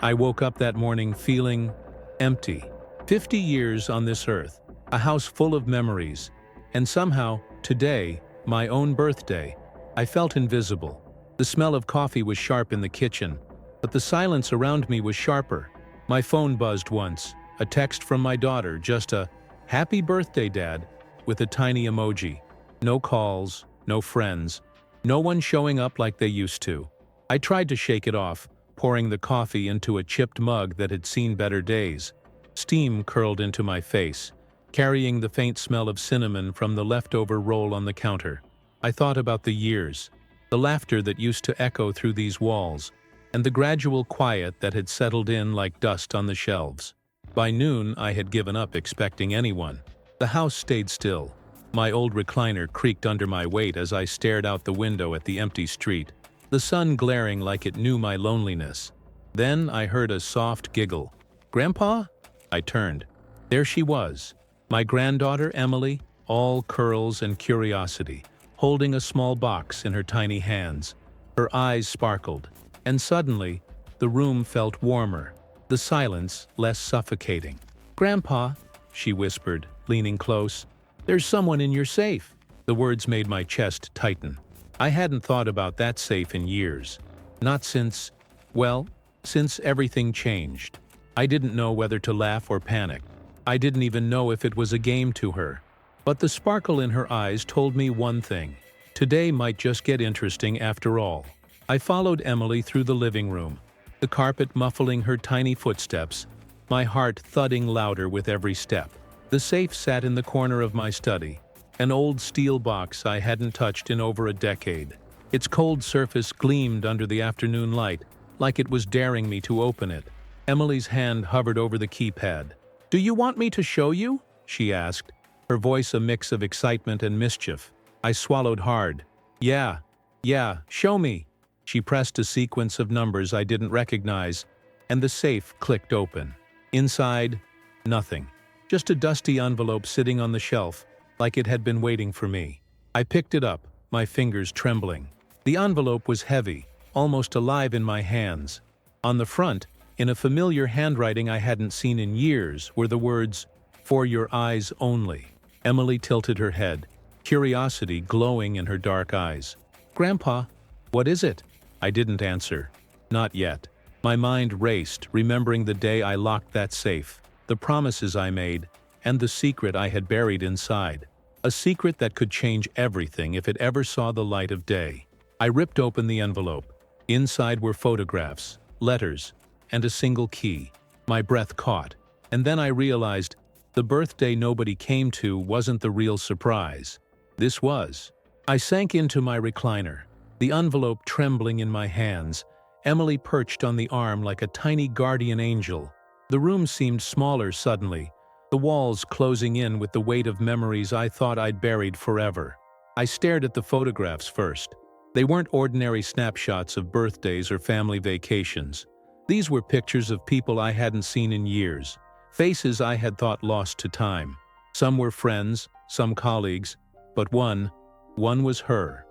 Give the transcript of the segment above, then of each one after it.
I woke up that morning feeling empty. 50 years on this earth, a house full of memories, and somehow, today, my own birthday, I felt invisible. The smell of coffee was sharp in the kitchen, but the silence around me was sharper. My phone buzzed once, a text from my daughter, just a "Happy birthday, Dad," with a tiny emoji. No calls, no friends, no one showing up like they used to. I tried to shake it off, pouring the coffee into a chipped mug that had seen better days. Steam curled into my face, carrying the faint smell of cinnamon from the leftover roll on the counter. I thought about the years, the laughter that used to echo through these walls, and the gradual quiet that had settled in like dust on the shelves. By noon, I had given up expecting anyone. The house stayed still. My old recliner creaked under my weight as I stared out the window at the empty street, the sun glaring like it knew my loneliness. Then I heard a soft giggle. "Grandpa?" I turned. There she was, my granddaughter Emily, all curls and curiosity, holding a small box in her tiny hands. Her eyes sparkled, and suddenly, the room felt warmer, the silence less suffocating. "Grandpa," she whispered, leaning close, "there's someone in your safe." The words made my chest tighten. I hadn't thought about that safe in years. Not since, well, since everything changed. I didn't know whether to laugh or panic. I didn't even know if it was a game to her. But the sparkle in her eyes told me one thing. Today might just get interesting after all. I followed Emily through the living room, the carpet muffling her tiny footsteps, my heart thudding louder with every step. The safe sat in the corner of my study, an old steel box I hadn't touched in over a decade. Its cold surface gleamed under the afternoon light, like it was daring me to open it. Emily's hand hovered over the keypad. "Do you want me to show you?" she asked, her voice a mix of excitement and mischief. I swallowed hard. Yeah, show me." She pressed a sequence of numbers I didn't recognize, and the safe clicked open. Inside, nothing. Just a dusty envelope sitting on the shelf, like it had been waiting for me. I picked it up, my fingers trembling. The envelope was heavy, almost alive in my hands. On the front, in a familiar handwriting I hadn't seen in years, were the words, "For your eyes only." Emily tilted her head, curiosity glowing in her dark eyes. "Grandpa, what is it?" I didn't answer. Not yet. My mind raced, remembering the day I locked that safe, the promises I made, and the secret I had buried inside. A secret that could change everything if it ever saw the light of day. I ripped open the envelope. Inside were photographs, letters, and a single key. My breath caught, and then I realized the birthday nobody came to wasn't the real surprise. This was. I sank into my recliner, the envelope trembling in my hands, Emily perched on the arm like a tiny guardian angel. The room seemed smaller suddenly, the walls closing in with the weight of memories I thought I'd buried forever. I stared at the photographs first. They weren't ordinary snapshots of birthdays or family vacations. These were pictures of people I hadn't seen in years, faces I had thought lost to time. Some were friends, some colleagues, but one was her,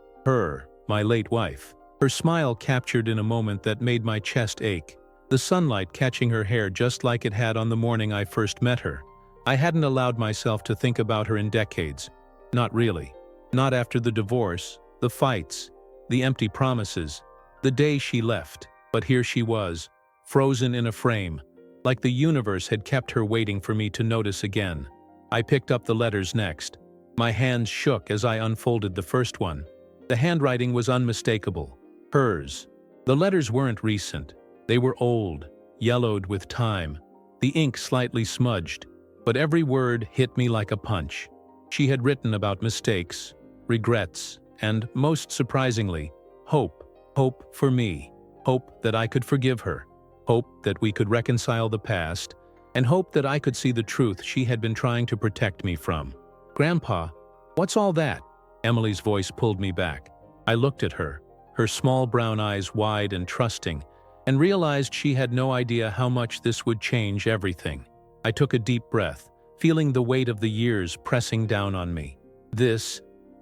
my late wife. Her smile captured in a moment that made my chest ache, the sunlight catching her hair just like it had on the morning I first met her. I hadn't allowed myself to think about her in decades. Not really. Not after the divorce, the fights, the empty promises, the day she left. But here she was, frozen in a frame, like the universe had kept her waiting for me to notice again. I picked up the letters next. My hands shook as I unfolded the first one. The handwriting was unmistakable. Hers. The letters weren't recent. They were old, yellowed with time, the ink slightly smudged, but every word hit me like a punch. She had written about mistakes, regrets, and, most surprisingly, hope. Hope for me. Hope that I could forgive her. Hope that we could reconcile the past, and hope that I could see the truth she had been trying to protect me from. "Grandpa, what's all that?" Emily's voice pulled me back. I looked at her, her small brown eyes wide and trusting, and realized she had no idea how much this would change everything. I took a deep breath, feeling the weight of the years pressing down on me.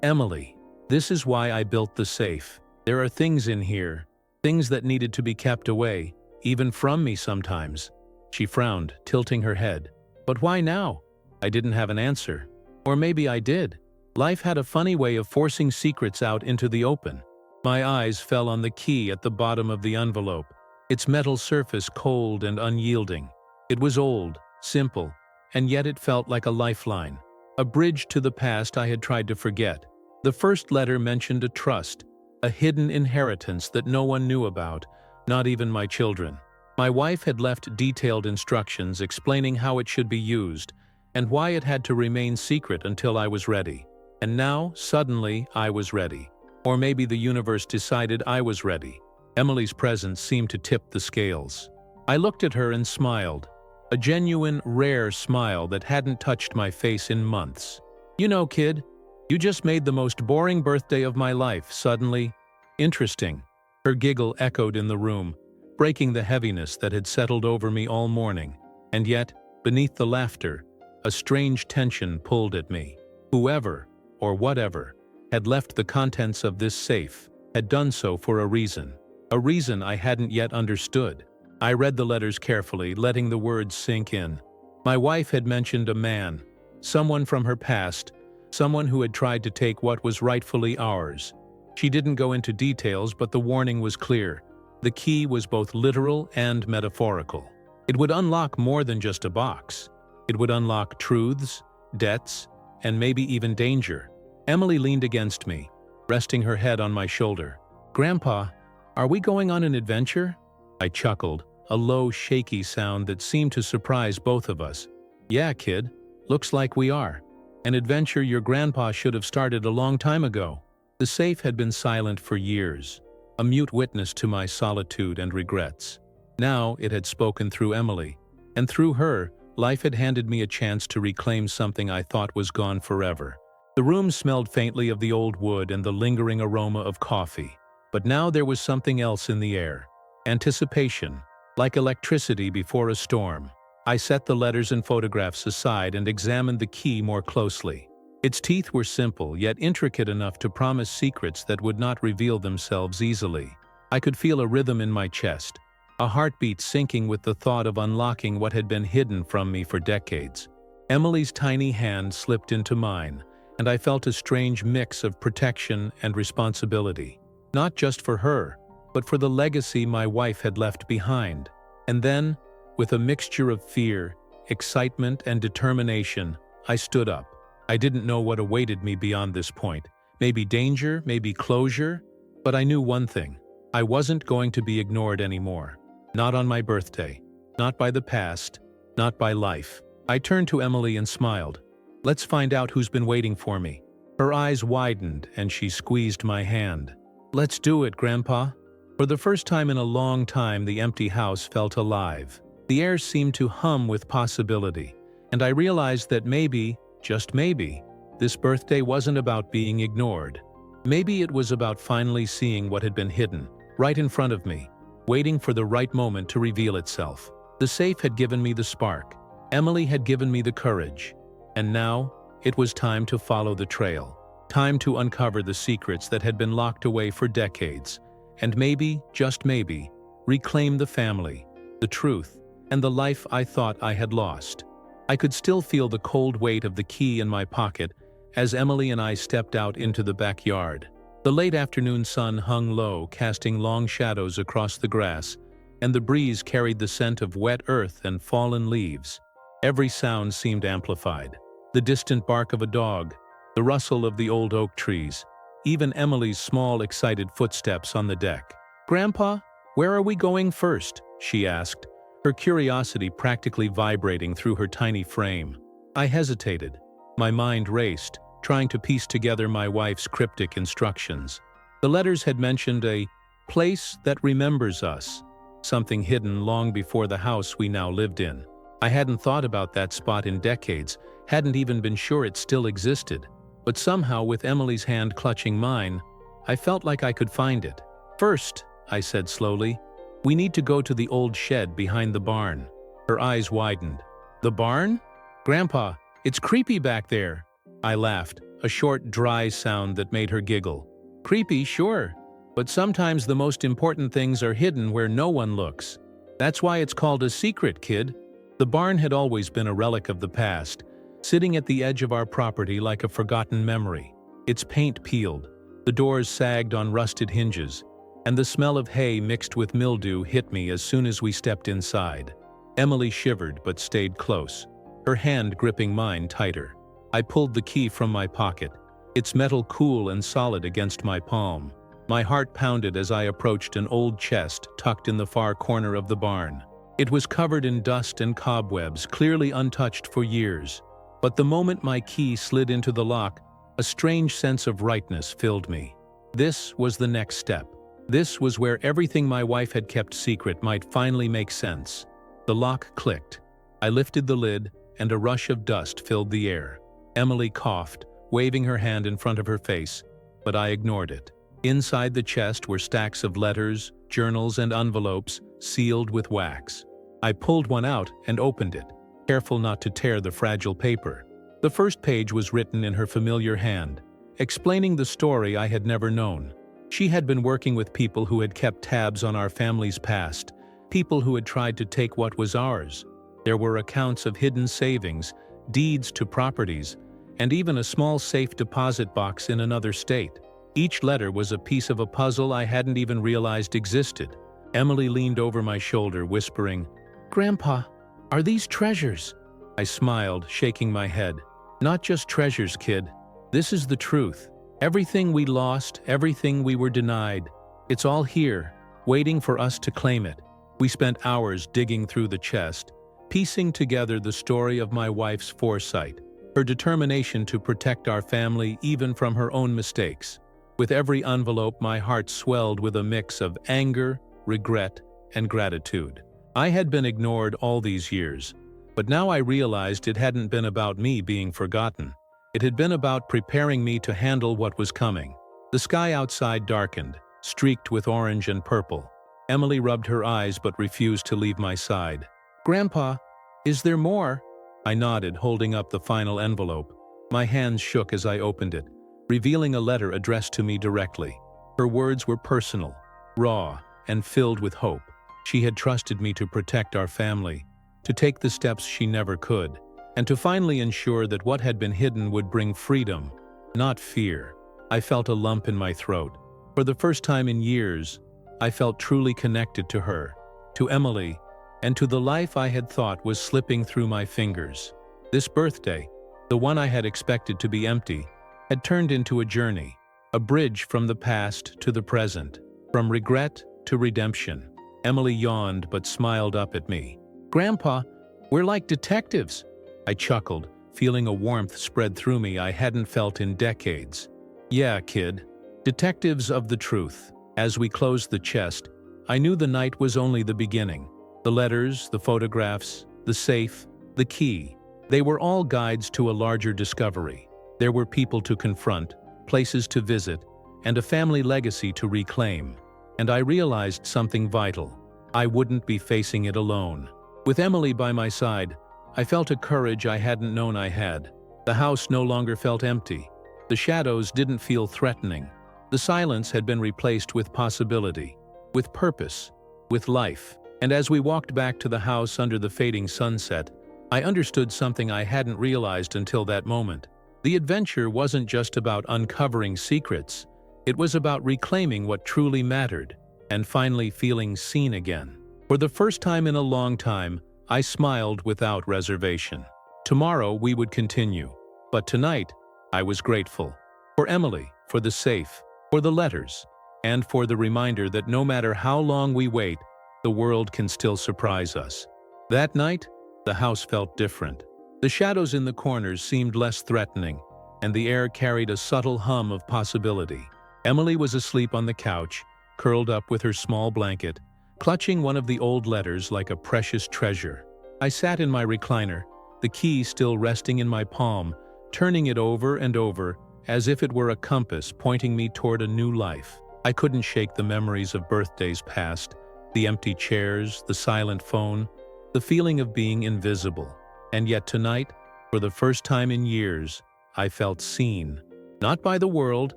Emily, this is why I built the safe. There are things in here, things that needed to be kept away, even from me sometimes. She frowned, tilting her head. But why now? I didn't have an answer. Or maybe I did. Life had a funny way of forcing secrets out into the open. My eyes fell on the key at the bottom of the envelope, its metal surface cold and unyielding. It was old, simple, and yet it felt like a lifeline, a bridge to the past I had tried to forget. The first letter mentioned a trust, a hidden inheritance that no one knew about, not even my children. My wife had left detailed instructions explaining how it should be used and why it had to remain secret until I was ready. And now, suddenly, I was ready. Or maybe the universe decided I was ready. Emily's presence seemed to tip the scales. I looked at her and smiled, a genuine, rare smile that hadn't touched my face in months. You know, kid, you just made the most boring birthday of my life suddenly interesting. Her giggle echoed in the room, breaking the heaviness that had settled over me all morning. And yet, beneath the laughter, a strange tension pulled at me. Whoever, or whatever, had left the contents of this safe had done so for a reason I hadn't yet understood. I read the letters carefully, letting the words sink in. My wife had mentioned a man, someone from her past, someone who had tried to take what was rightfully ours. She didn't go into details, but the warning was clear. The key was both literal and metaphorical. It would unlock more than just a box. It would unlock truths, debts, and maybe even danger. Emily leaned against me, resting her head on my shoulder. "Grandpa, are we going on an adventure?" I chuckled, a low, shaky sound that seemed to surprise both of us. "Yeah, kid, looks like we are. An adventure your grandpa should have started a long time ago." The safe had been silent for years, a mute witness to my solitude and regrets. Now it had spoken through Emily, and through her, life had handed me a chance to reclaim something I thought was gone forever. The room smelled faintly of the old wood and the lingering aroma of coffee. But now there was something else in the air. Anticipation, like electricity before a storm. I set the letters and photographs aside and examined the key more closely. Its teeth were simple, yet intricate enough to promise secrets that would not reveal themselves easily. I could feel a rhythm in my chest, a heartbeat syncing with the thought of unlocking what had been hidden from me for decades. Emily's tiny hand slipped into mine, and I felt a strange mix of protection and responsibility. Not just for her, but for the legacy my wife had left behind. And then, with a mixture of fear, excitement, and determination, I stood up. I didn't know what awaited me beyond this point. Maybe danger, maybe closure, but I knew one thing. I wasn't going to be ignored anymore. Not on my birthday. Not by the past. Not by life. I turned to Emily and smiled. "Let's find out who's been waiting for me." Her eyes widened and she squeezed my hand. "Let's do it, Grandpa." For the first time in a long time, the empty house felt alive. The air seemed to hum with possibility, and I realized that maybe, just maybe, this birthday wasn't about being ignored. Maybe it was about finally seeing what had been hidden, right in front of me, waiting for the right moment to reveal itself. The safe had given me the spark. Emily had given me the courage. And now, it was time to follow the trail. Time to uncover the secrets that had been locked away for decades. And maybe, just maybe, reclaim the family, the truth, and the life I thought I had lost. I could still feel the cold weight of the key in my pocket as Emily and I stepped out into the backyard. The late afternoon sun hung low, casting long shadows across the grass, and the breeze carried the scent of wet earth and fallen leaves. Every sound seemed amplified. The distant bark of a dog, the rustle of the old oak trees, even Emily's small, excited footsteps on the deck. "Grandpa, where are we going first?" she asked, her curiosity practically vibrating through her tiny frame. I hesitated. My mind raced, trying to piece together my wife's cryptic instructions. The letters had mentioned a place that remembers us, something hidden long before the house we now lived in. I hadn't thought about that spot in decades, hadn't even been sure it still existed. But somehow, with Emily's hand clutching mine, I felt like I could find it. "First," I said slowly, "we need to go to the old shed behind the barn." Her eyes widened. "The barn? Grandpa, it's creepy back there." I laughed, a short, dry sound that made her giggle. "Creepy, sure. But sometimes the most important things are hidden where no one looks." That's why it's called a secret, kid. The barn had always been a relic of the past, sitting at the edge of our property like a forgotten memory. Its paint peeled, the doors sagged on rusted hinges, and the smell of hay mixed with mildew hit me as soon as we stepped inside. Emily shivered but stayed close, her hand gripping mine tighter. I pulled the key from my pocket, its metal cool and solid against my palm. My heart pounded as I approached an old chest tucked in the far corner of the barn. It was covered in dust and cobwebs, clearly untouched for years. But the moment my key slid into the lock, a strange sense of rightness filled me. This was the next step. This was where everything my wife had kept secret might finally make sense. The lock clicked. I lifted the lid, and a rush of dust filled the air. Emily coughed, waving her hand in front of her face, but I ignored it. Inside the chest were stacks of letters, journals, and envelopes sealed with wax. I pulled one out and opened it, careful not to tear the fragile paper. The first page was written in her familiar hand, explaining the story I had never known. She had been working with people who had kept tabs on our family's past, people who had tried to take what was ours. There were accounts of hidden savings, deeds to properties, and even a small safe deposit box in another state. Each letter was a piece of a puzzle I hadn't even realized existed. Emily leaned over my shoulder, whispering, "Grandpa, are these treasures?" I smiled, shaking my head. "Not just treasures, kid. This is the truth. Everything we lost, everything we were denied. It's all here, waiting for us to claim it." We spent hours digging through the chest, piecing together the story of my wife's foresight, her determination to protect our family even from her own mistakes. With every envelope, my heart swelled with a mix of anger, regret, and gratitude. I had been ignored all these years, but now I realized it hadn't been about me being forgotten. It had been about preparing me to handle what was coming. The sky outside darkened, streaked with orange and purple. Emily rubbed her eyes but refused to leave my side. "Grandpa, is there more?" I nodded, holding up the final envelope. My hands shook as I opened it, revealing a letter addressed to me directly. Her words were personal, raw, and filled with hope. She had trusted me to protect our family, to take the steps she never could, and to finally ensure that what had been hidden would bring freedom, not fear. I felt a lump in my throat. For the first time in years, I felt truly connected to her, to Emily, and to the life I had thought was slipping through my fingers. This birthday, the one I had expected to be empty, had turned into a journey, a bridge from the past to the present, from regret to redemption. Emily yawned but smiled up at me. "Grandpa, we're like detectives." I chuckled, feeling a warmth spread through me I hadn't felt in decades. "Yeah, kid. Detectives of the truth." As we closed the chest, I knew the night was only the beginning. The letters, the photographs, the safe, the key, they were all guides to a larger discovery. There were people to confront, places to visit, and a family legacy to reclaim. And I realized something vital. I wouldn't be facing it alone. With Emily by my side, I felt a courage I hadn't known I had. The house no longer felt empty. The shadows didn't feel threatening. The silence had been replaced with possibility, with purpose, with life. And as we walked back to the house under the fading sunset, I understood something I hadn't realized until that moment. The adventure wasn't just about uncovering secrets. It was about reclaiming what truly mattered, and finally feeling seen again. For the first time in a long time, I smiled without reservation. Tomorrow we would continue, but tonight I was grateful. For Emily, for the safe, for the letters, and for the reminder that no matter how long we wait, the world can still surprise us. That night, the house felt different. The shadows in the corners seemed less threatening, and the air carried a subtle hum of possibility. Emily was asleep on the couch, curled up with her small blanket, clutching one of the old letters like a precious treasure. I sat in my recliner, the key still resting in my palm, turning it over and over, as if it were a compass pointing me toward a new life. I couldn't shake the memories of birthdays past, the empty chairs, the silent phone, the feeling of being invisible. And yet tonight, for the first time in years, I felt seen. Not by the world,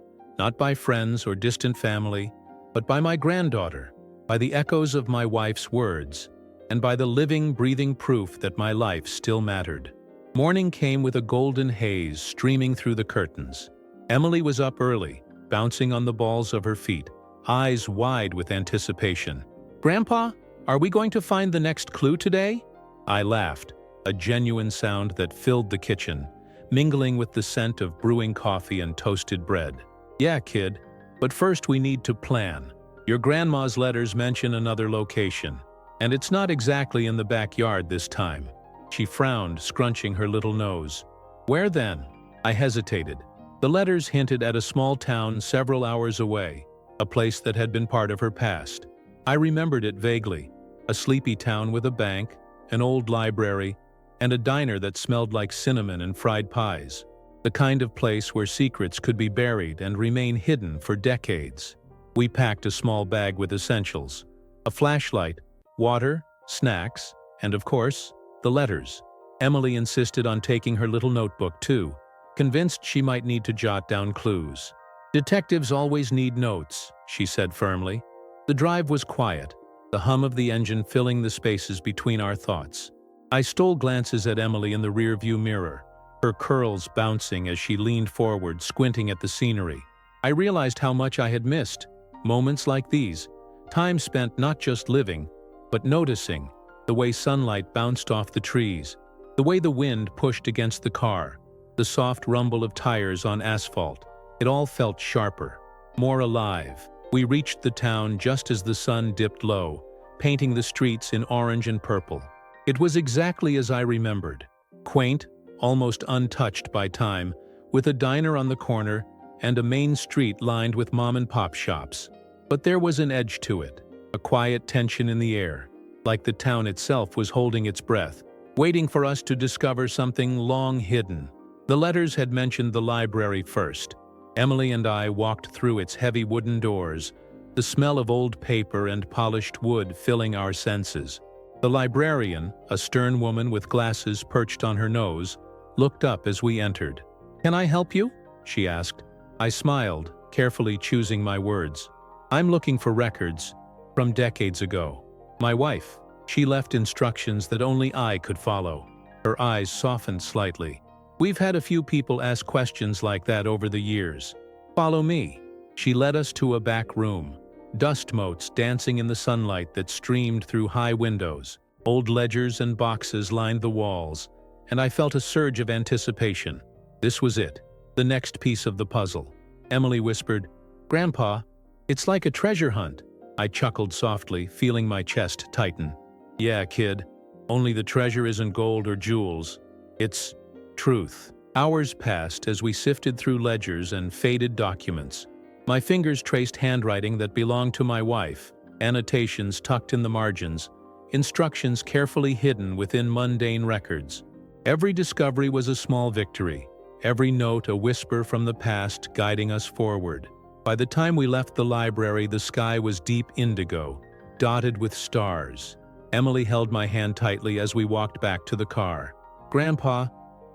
not by friends or distant family, but by my granddaughter, by the echoes of my wife's words. and by the living, breathing proof that my life still mattered. Morning came with a golden haze streaming through the curtains. Emily was up early, bouncing on the balls of her feet, eyes wide with anticipation. "Grandpa, are we going to find the next clue today?" I laughed, a genuine sound that filled the kitchen, mingling with the scent of brewing coffee and toasted bread. "Yeah, kid, but first we need to plan. Your grandma's letters mention another location, and it's not exactly in the backyard this time." She frowned, scrunching her little nose. "Where then?" I hesitated. The letters hinted at a small town several hours away, a place that had been part of her past. I remembered it vaguely, a sleepy town with a bank, an old library, and a diner that smelled like cinnamon and fried pies. The kind of place where secrets could be buried and remain hidden for decades. We packed a small bag with essentials: a flashlight, water, snacks, and of course, the letters. Emily insisted on taking her little notebook too, convinced she might need to jot down clues. "Detectives always need notes," she said firmly. The drive was quiet, the hum of the engine filling the spaces between our thoughts. I stole glances at Emily in the rearview mirror, her curls bouncing as she leaned forward, squinting at the scenery. I realized how much I had missed. Moments like these, time spent not just living, but noticing, the way sunlight bounced off the trees, the way the wind pushed against the car, the soft rumble of tires on asphalt. It all felt sharper, more alive. We reached the town just as the sun dipped low, painting the streets in orange and purple. It was exactly as I remembered. Quaint, almost untouched by time, with a diner on the corner and a main street lined with mom-and-pop shops. But there was an edge to it, a quiet tension in the air, like the town itself was holding its breath, waiting for us to discover something long hidden. The letters had mentioned the library first. Emily and I walked through its heavy wooden doors, the smell of old paper and polished wood filling our senses. The librarian, a stern woman with glasses perched on her nose, looked up as we entered. "Can I help you?" she asked. I smiled, carefully choosing my words. "I'm looking for records from decades ago. My wife." She left instructions that only I could follow. Her eyes softened slightly. "We've had a few people ask questions like that over the years. Follow me." She led us to a back room, dust motes dancing in the sunlight that streamed through high windows. Old ledgers and boxes lined the walls, and I felt a surge of anticipation. This was it, the next piece of the puzzle. Emily whispered, "Grandpa, it's like a treasure hunt." I chuckled softly, feeling my chest tighten. "Yeah, kid, only the treasure isn't gold or jewels. It's truth." Hours passed as we sifted through ledgers and faded documents. My fingers traced handwriting that belonged to my wife, annotations tucked in the margins, instructions carefully hidden within mundane records. Every discovery was a small victory, every note a whisper from the past guiding us forward. By the time we left the library, the sky was deep indigo, dotted with stars. Emily held my hand tightly as we walked back to the car. "Grandpa,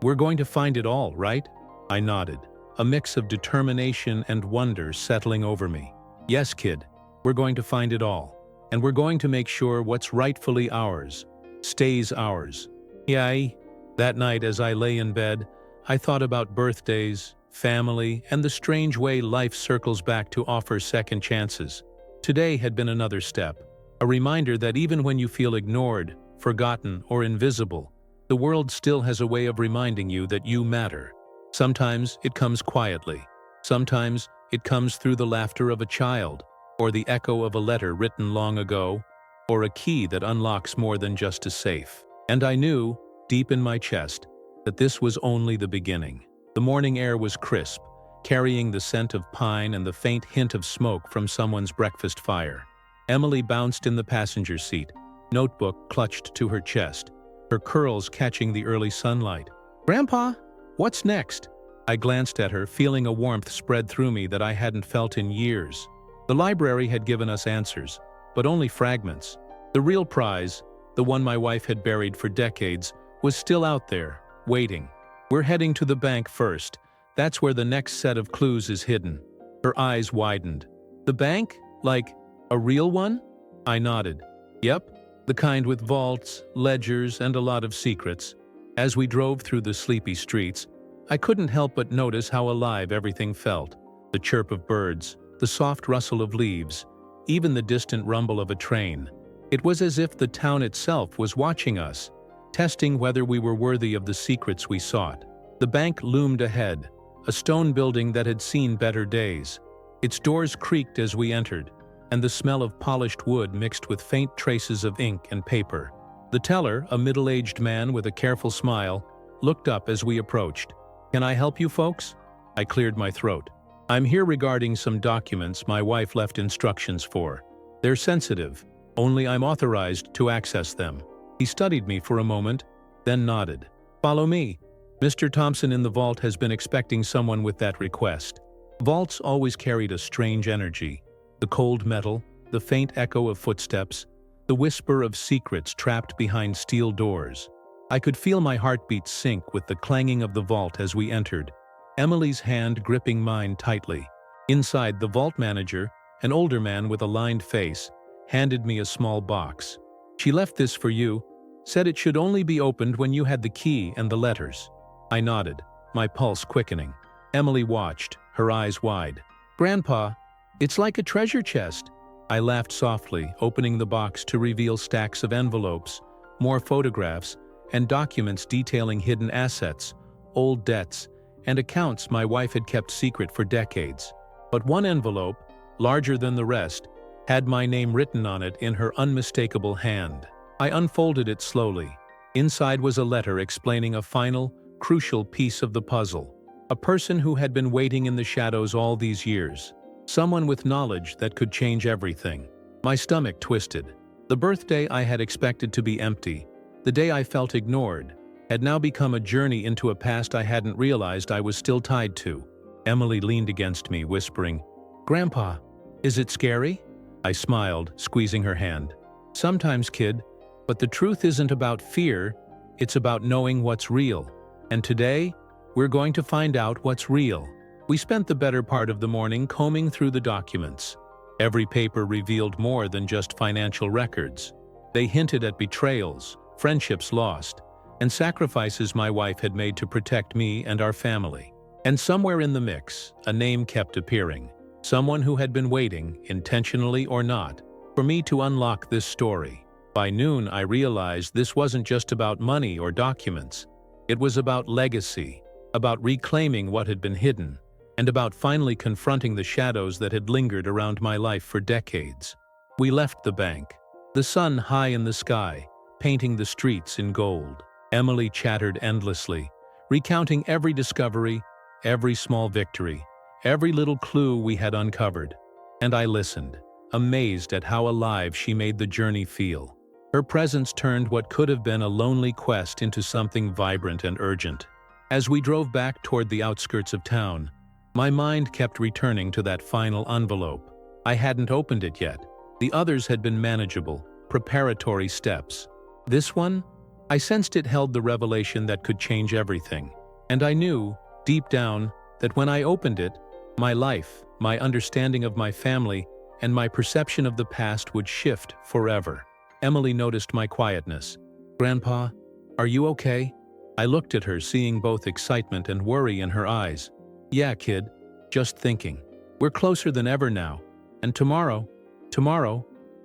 we're going to find it all, right?" I nodded, a mix of determination and wonder settling over me. "Yes, kid, we're going to find it all. And we're going to make sure what's rightfully ours stays ours." Yay. That night as I lay in bed, I thought about birthdays, family, and the strange way life circles back to offer second chances. Today had been another step, a reminder that even when you feel ignored, forgotten, or invisible, the world still has a way of reminding you that you matter. Sometimes it comes quietly. Sometimes it comes through the laughter of a child, or the echo of a letter written long ago, or a key that unlocks more than just a safe. And I knew, deep in my chest, that this was only the beginning. The morning air was crisp, carrying the scent of pine and the faint hint of smoke from someone's breakfast fire. Emily bounced in the passenger seat, notebook clutched to her chest, her curls catching the early sunlight. "Grandpa, what's next?" I glanced at her, feeling a warmth spread through me that I hadn't felt in years. The library had given us answers, but only fragments. The real prize, the one my wife had buried for decades, was still out there, waiting. "We're heading to the bank first. That's where the next set of clues is hidden." Her eyes widened. "The bank? Like a real one?" I nodded. "Yep, the kind with vaults, ledgers, and a lot of secrets. As we drove through the sleepy streets, I couldn't help but notice how alive everything felt. The chirp of birds, the soft rustle of leaves, even the distant rumble of a train. It was as if the town itself was watching us, testing whether we were worthy of the secrets we sought. The bank loomed ahead, a stone building that had seen better days. Its doors creaked as we entered, and the smell of polished wood mixed with faint traces of ink and paper. The teller, a middle-aged man with a careful smile, looked up as we approached. "Can I help you folks?" I cleared my throat. "I'm here regarding some documents my wife left instructions for. They're sensitive. Only I'm authorized to access them." He studied me for a moment, then nodded. "Follow me. Mr. Thompson in the vault has been expecting someone with that request." Vaults always carried a strange energy. The cold metal, the faint echo of footsteps, the whisper of secrets trapped behind steel doors. I could feel my heartbeat sink with the clanging of the vault as we entered, Emily's hand gripping mine tightly. Inside, the vault manager, an older man with a lined face, handed me a small box. "She left this for you, said it should only be opened when you had the key and the letters." I nodded, my pulse quickening. Emily watched, her eyes wide. "Grandpa, it's like a treasure chest." I laughed softly, opening the box to reveal stacks of envelopes, more photographs, and documents detailing hidden assets, old debts, and accounts my wife had kept secret for decades. But one envelope, larger than the rest, had my name written on it in her unmistakable hand. I unfolded it slowly. Inside was a letter explaining a final, crucial piece of the puzzle. A person who had been waiting in the shadows all these years. Someone with knowledge that could change everything. My stomach twisted. The birthday I had expected to be empty, the day I felt ignored, had now become a journey into a past I hadn't realized I was still tied to. Emily leaned against me, whispering, "Grandpa, is it scary?" I smiled, squeezing her hand. "Sometimes, kid, but the truth isn't about fear, it's about knowing what's real. And today, we're going to find out what's real." We spent the better part of the morning combing through the documents. Every paper revealed more than just financial records. They hinted at betrayals, friendships lost, and sacrifices my wife had made to protect me and our family. And somewhere in the mix, a name kept appearing. Someone who had been waiting, intentionally or not, for me to unlock this story. By noon, I realized this wasn't just about money or documents. It was about legacy, about reclaiming what had been hidden, and about finally confronting the shadows that had lingered around my life for decades. We left the bank, the sun high in the sky, painting the streets in gold. Emily chattered endlessly, recounting every discovery, every small victory, every little clue we had uncovered. And I listened, amazed at how alive she made the journey feel. Her presence turned what could have been a lonely quest into something vibrant and urgent. As we drove back toward the outskirts of town, my mind kept returning to that final envelope. I hadn't opened it yet. The others had been manageable, preparatory steps. This one? I sensed it held the revelation that could change everything. And I knew, deep down, that when I opened it, my life, my understanding of my family, and my perception of the past would shift forever. Emily noticed my quietness. "Grandpa, are you okay?" I looked at her, seeing both excitement and worry in her eyes. "Yeah, kid, just thinking. We're closer than ever now, and tomorrow,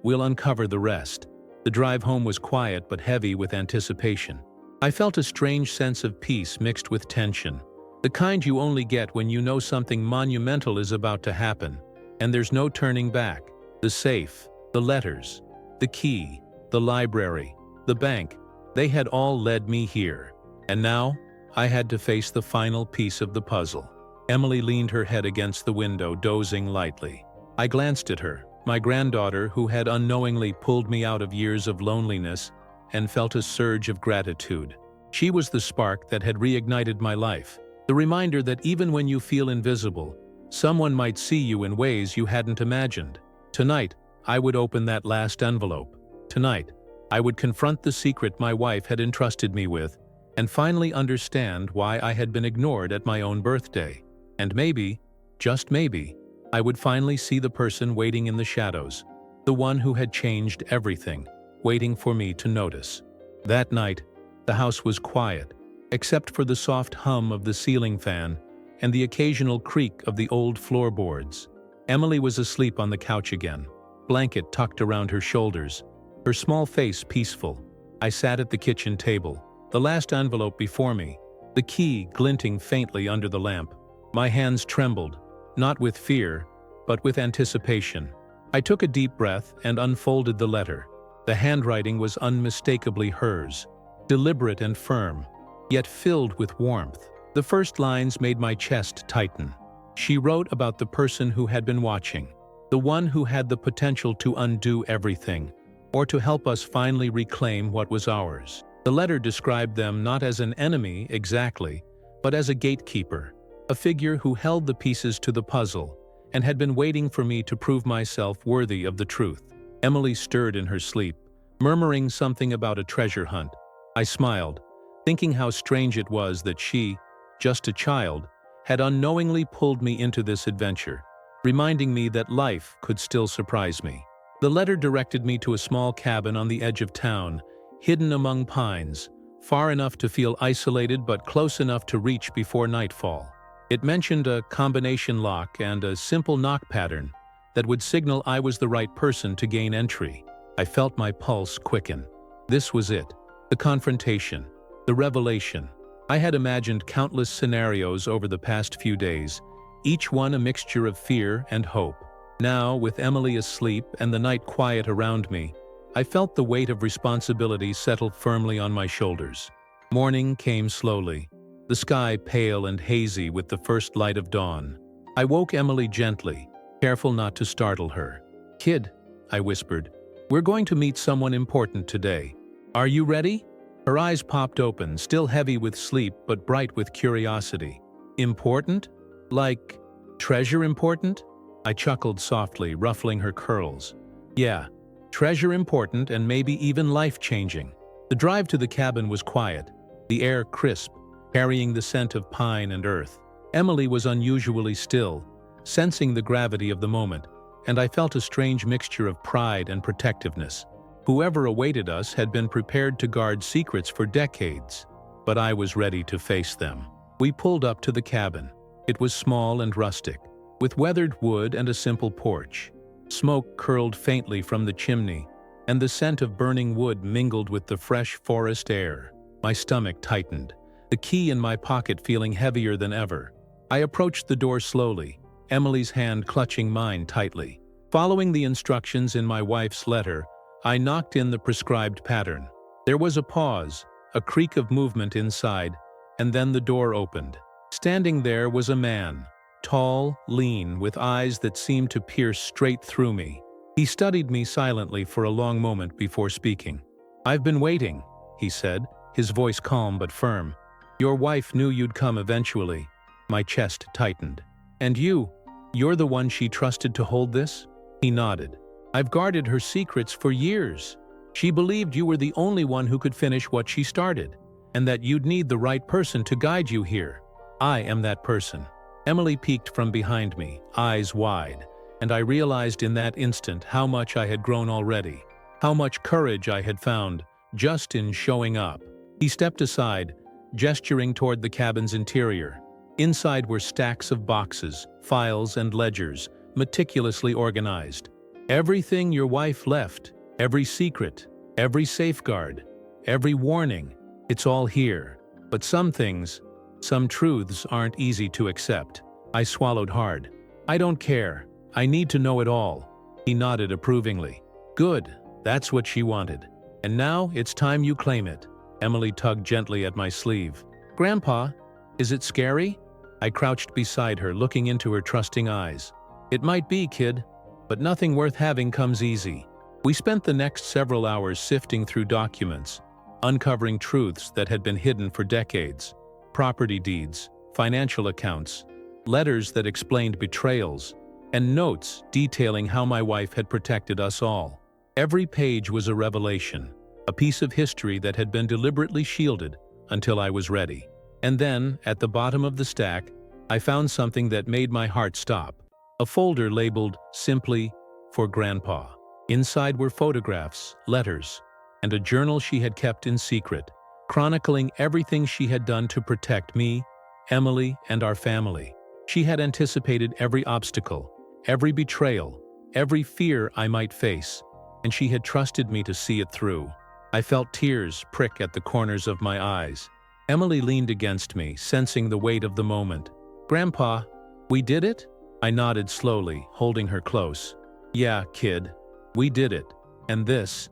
we'll uncover the rest." The drive home was quiet but heavy with anticipation. I felt a strange sense of peace mixed with tension, the kind you only get when you know something monumental is about to happen, and there's no turning back. The safe, the letters, the key, the library, the bank, they had all led me here. And now, I had to face the final piece of the puzzle. Emily leaned her head against the window, dozing lightly. I glanced at her, my granddaughter who had unknowingly pulled me out of years of loneliness, and felt a surge of gratitude. She was the spark that had reignited my life, the reminder that even when you feel invisible, someone might see you in ways you hadn't imagined. Tonight, I would open that last envelope. Tonight, I would confront the secret my wife had entrusted me with, and finally understand why I had been ignored at my own birthday. And maybe, just maybe, I would finally see the person waiting in the shadows, the one who had changed everything. waiting for me to notice. That night, the house was quiet, except for the soft hum of the ceiling fan and the occasional creak of the old floorboards. Emily was asleep on the couch again, blanket tucked around her shoulders, her small face peaceful. I sat at the kitchen table, the last envelope before me, the key glinting faintly under the lamp. My hands trembled, not with fear, but with anticipation. I took a deep breath and unfolded the letter. The handwriting was unmistakably hers, deliberate and firm, yet filled with warmth. The first lines made my chest tighten. She wrote about the person who had been watching, the one who had the potential to undo everything, or to help us finally reclaim what was ours. The letter described them not as an enemy exactly, but as a gatekeeper, a figure who held the pieces to the puzzle and had been waiting for me to prove myself worthy of the truth. Emily stirred in her sleep, murmuring something about a treasure hunt. I smiled, thinking how strange it was that she, just a child, had unknowingly pulled me into this adventure, reminding me that life could still surprise me. The letter directed me to a small cabin on the edge of town, hidden among pines, far enough to feel isolated but close enough to reach before nightfall. It mentioned a combination lock and a simple knock pattern that would signal I was the right person to gain entry. I felt my pulse quicken. This was it, the confrontation, the revelation. I had imagined countless scenarios over the past few days, each one a mixture of fear and hope. Now, with Emily asleep and the night quiet around me, I felt the weight of responsibility settle firmly on my shoulders. Morning came slowly, the sky pale and hazy with the first light of dawn. I woke Emily gently, careful not to startle her. "Kid," I whispered, "we're going to meet someone important today. Are you ready?" Her eyes popped open, still heavy with sleep but bright with curiosity. "Important? Like treasure important?" I chuckled softly, ruffling her curls. "Yeah, treasure important and maybe even life-changing." The drive to the cabin was quiet, the air crisp, carrying the scent of pine and earth. Emily was unusually still, sensing the gravity of the moment, and I felt a strange mixture of pride and protectiveness. Whoever awaited us had been prepared to guard secrets for decades, but I was ready to face them. We pulled up to the cabin. It was small and rustic, with weathered wood and a simple porch. Smoke curled faintly from the chimney, and the scent of burning wood mingled with the fresh forest air. My stomach tightened, the key in my pocket feeling heavier than ever. I approached the door slowly, Emily's hand clutching mine tightly. Following the instructions in my wife's letter, I knocked in the prescribed pattern. There was a pause, a creak of movement inside, and then the door opened. Standing there was a man, tall, lean, with eyes that seemed to pierce straight through me. He studied me silently for a long moment before speaking. "I've been waiting," he said, his voice calm but firm. "Your wife knew you'd come eventually." My chest tightened. "And you're the one she trusted to hold this?" He nodded. "I've guarded her secrets for years. She believed you were the only one who could finish what she started, and that you'd need the right person to guide you here. I am that person." Emily peeked from behind me, eyes wide, and I realized in that instant how much I had grown already, how much courage I had found just in showing up. He stepped aside, gesturing toward the cabin's interior. Inside were stacks of boxes, files, and ledgers, meticulously organized. Everything your wife left, every secret, every safeguard, every warning, it's all here. But some things, some truths aren't easy to accept. I swallowed hard. "I don't care. I need to know it all." He nodded approvingly. "Good, that's what she wanted. And now it's time you claim it." Emily tugged gently at my sleeve. "Grandpa, is it scary?" I crouched beside her, looking into her trusting eyes. "It might be, kid, but nothing worth having comes easy." We spent the next several hours sifting through documents, uncovering truths that had been hidden for decades. Property deeds, financial accounts, letters that explained betrayals, and notes detailing how my wife had protected us all. Every page was a revelation, a piece of history that had been deliberately shielded until I was ready. And then, at the bottom of the stack, I found something that made my heart stop. A folder labeled simply, "For Grandpa." Inside were photographs, letters, and a journal she had kept in secret, chronicling everything she had done to protect me, Emily, and our family. She had anticipated every obstacle, every betrayal, every fear I might face, and she had trusted me to see it through. I felt tears prick at the corners of my eyes. Emily leaned against me, sensing the weight of the moment. "Grandpa, we did it?" I nodded slowly, holding her close. "Yeah, kid, we did it. And this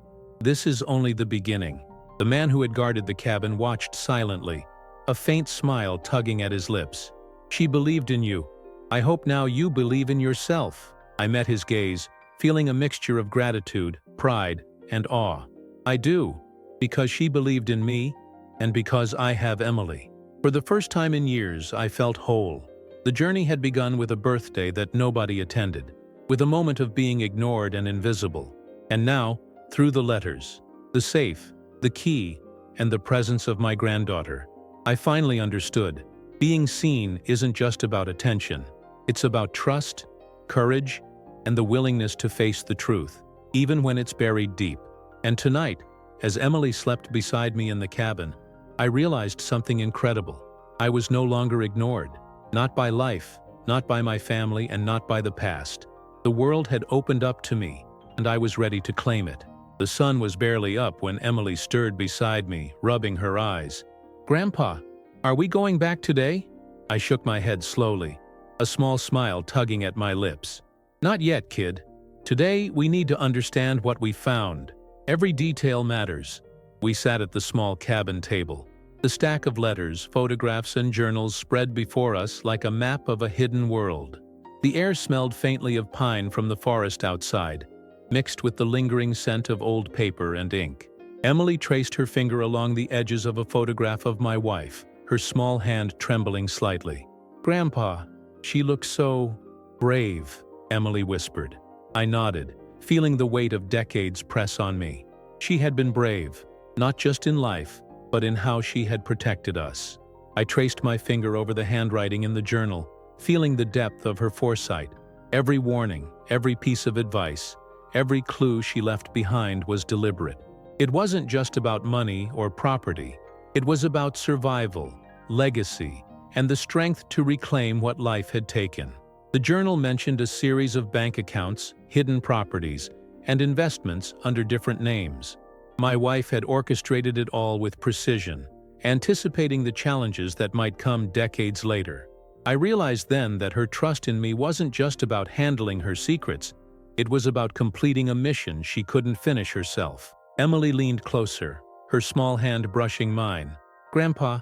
is only the beginning." The man who had guarded the cabin watched silently, a faint smile tugging at his lips. "She believed in you. I hope now you believe in yourself." I met his gaze, feeling a mixture of gratitude, pride, and awe. "I do, because she believed in me, and because I have Emily." For the first time in years, I felt whole. The journey had begun with a birthday that nobody attended, with a moment of being ignored and invisible. And now, through the letters, the safe, the key, and the presence of my granddaughter, I finally understood. Being seen isn't just about attention. It's about trust, courage, and the willingness to face the truth, even when it's buried deep. And tonight, as Emily slept beside me in the cabin, I realized something incredible. I was no longer ignored, not by life, not by my family, and not by the past. The world had opened up to me, and I was ready to claim it. The sun was barely up when Emily stirred beside me, rubbing her eyes. "Grandpa, are we going back today?" I shook my head slowly, a small smile tugging at my lips. "Not yet, kid. Today we need to understand what we found. Every detail matters." We sat at the small cabin table. The stack of letters, photographs, and journals spread before us like a map of a hidden world. The air smelled faintly of pine from the forest outside, mixed with the lingering scent of old paper and ink. Emily traced her finger along the edges of a photograph of my wife, her small hand trembling slightly. "Grandpa, she looks so brave," Emily whispered. I nodded, feeling the weight of decades press on me. She had been brave, not just in life, but in how she had protected us. I traced my finger over the handwriting in the journal, feeling the depth of her foresight. Every warning, every piece of advice, every clue she left behind was deliberate. It wasn't just about money or property. It was about survival, legacy, and the strength to reclaim what life had taken. The journal mentioned a series of bank accounts, hidden properties, and investments under different names. My wife had orchestrated it all with precision, anticipating the challenges that might come decades later. I realized then that her trust in me wasn't just about handling her secrets. It was about completing a mission she couldn't finish herself. Emily leaned closer, her small hand brushing mine. "Grandpa,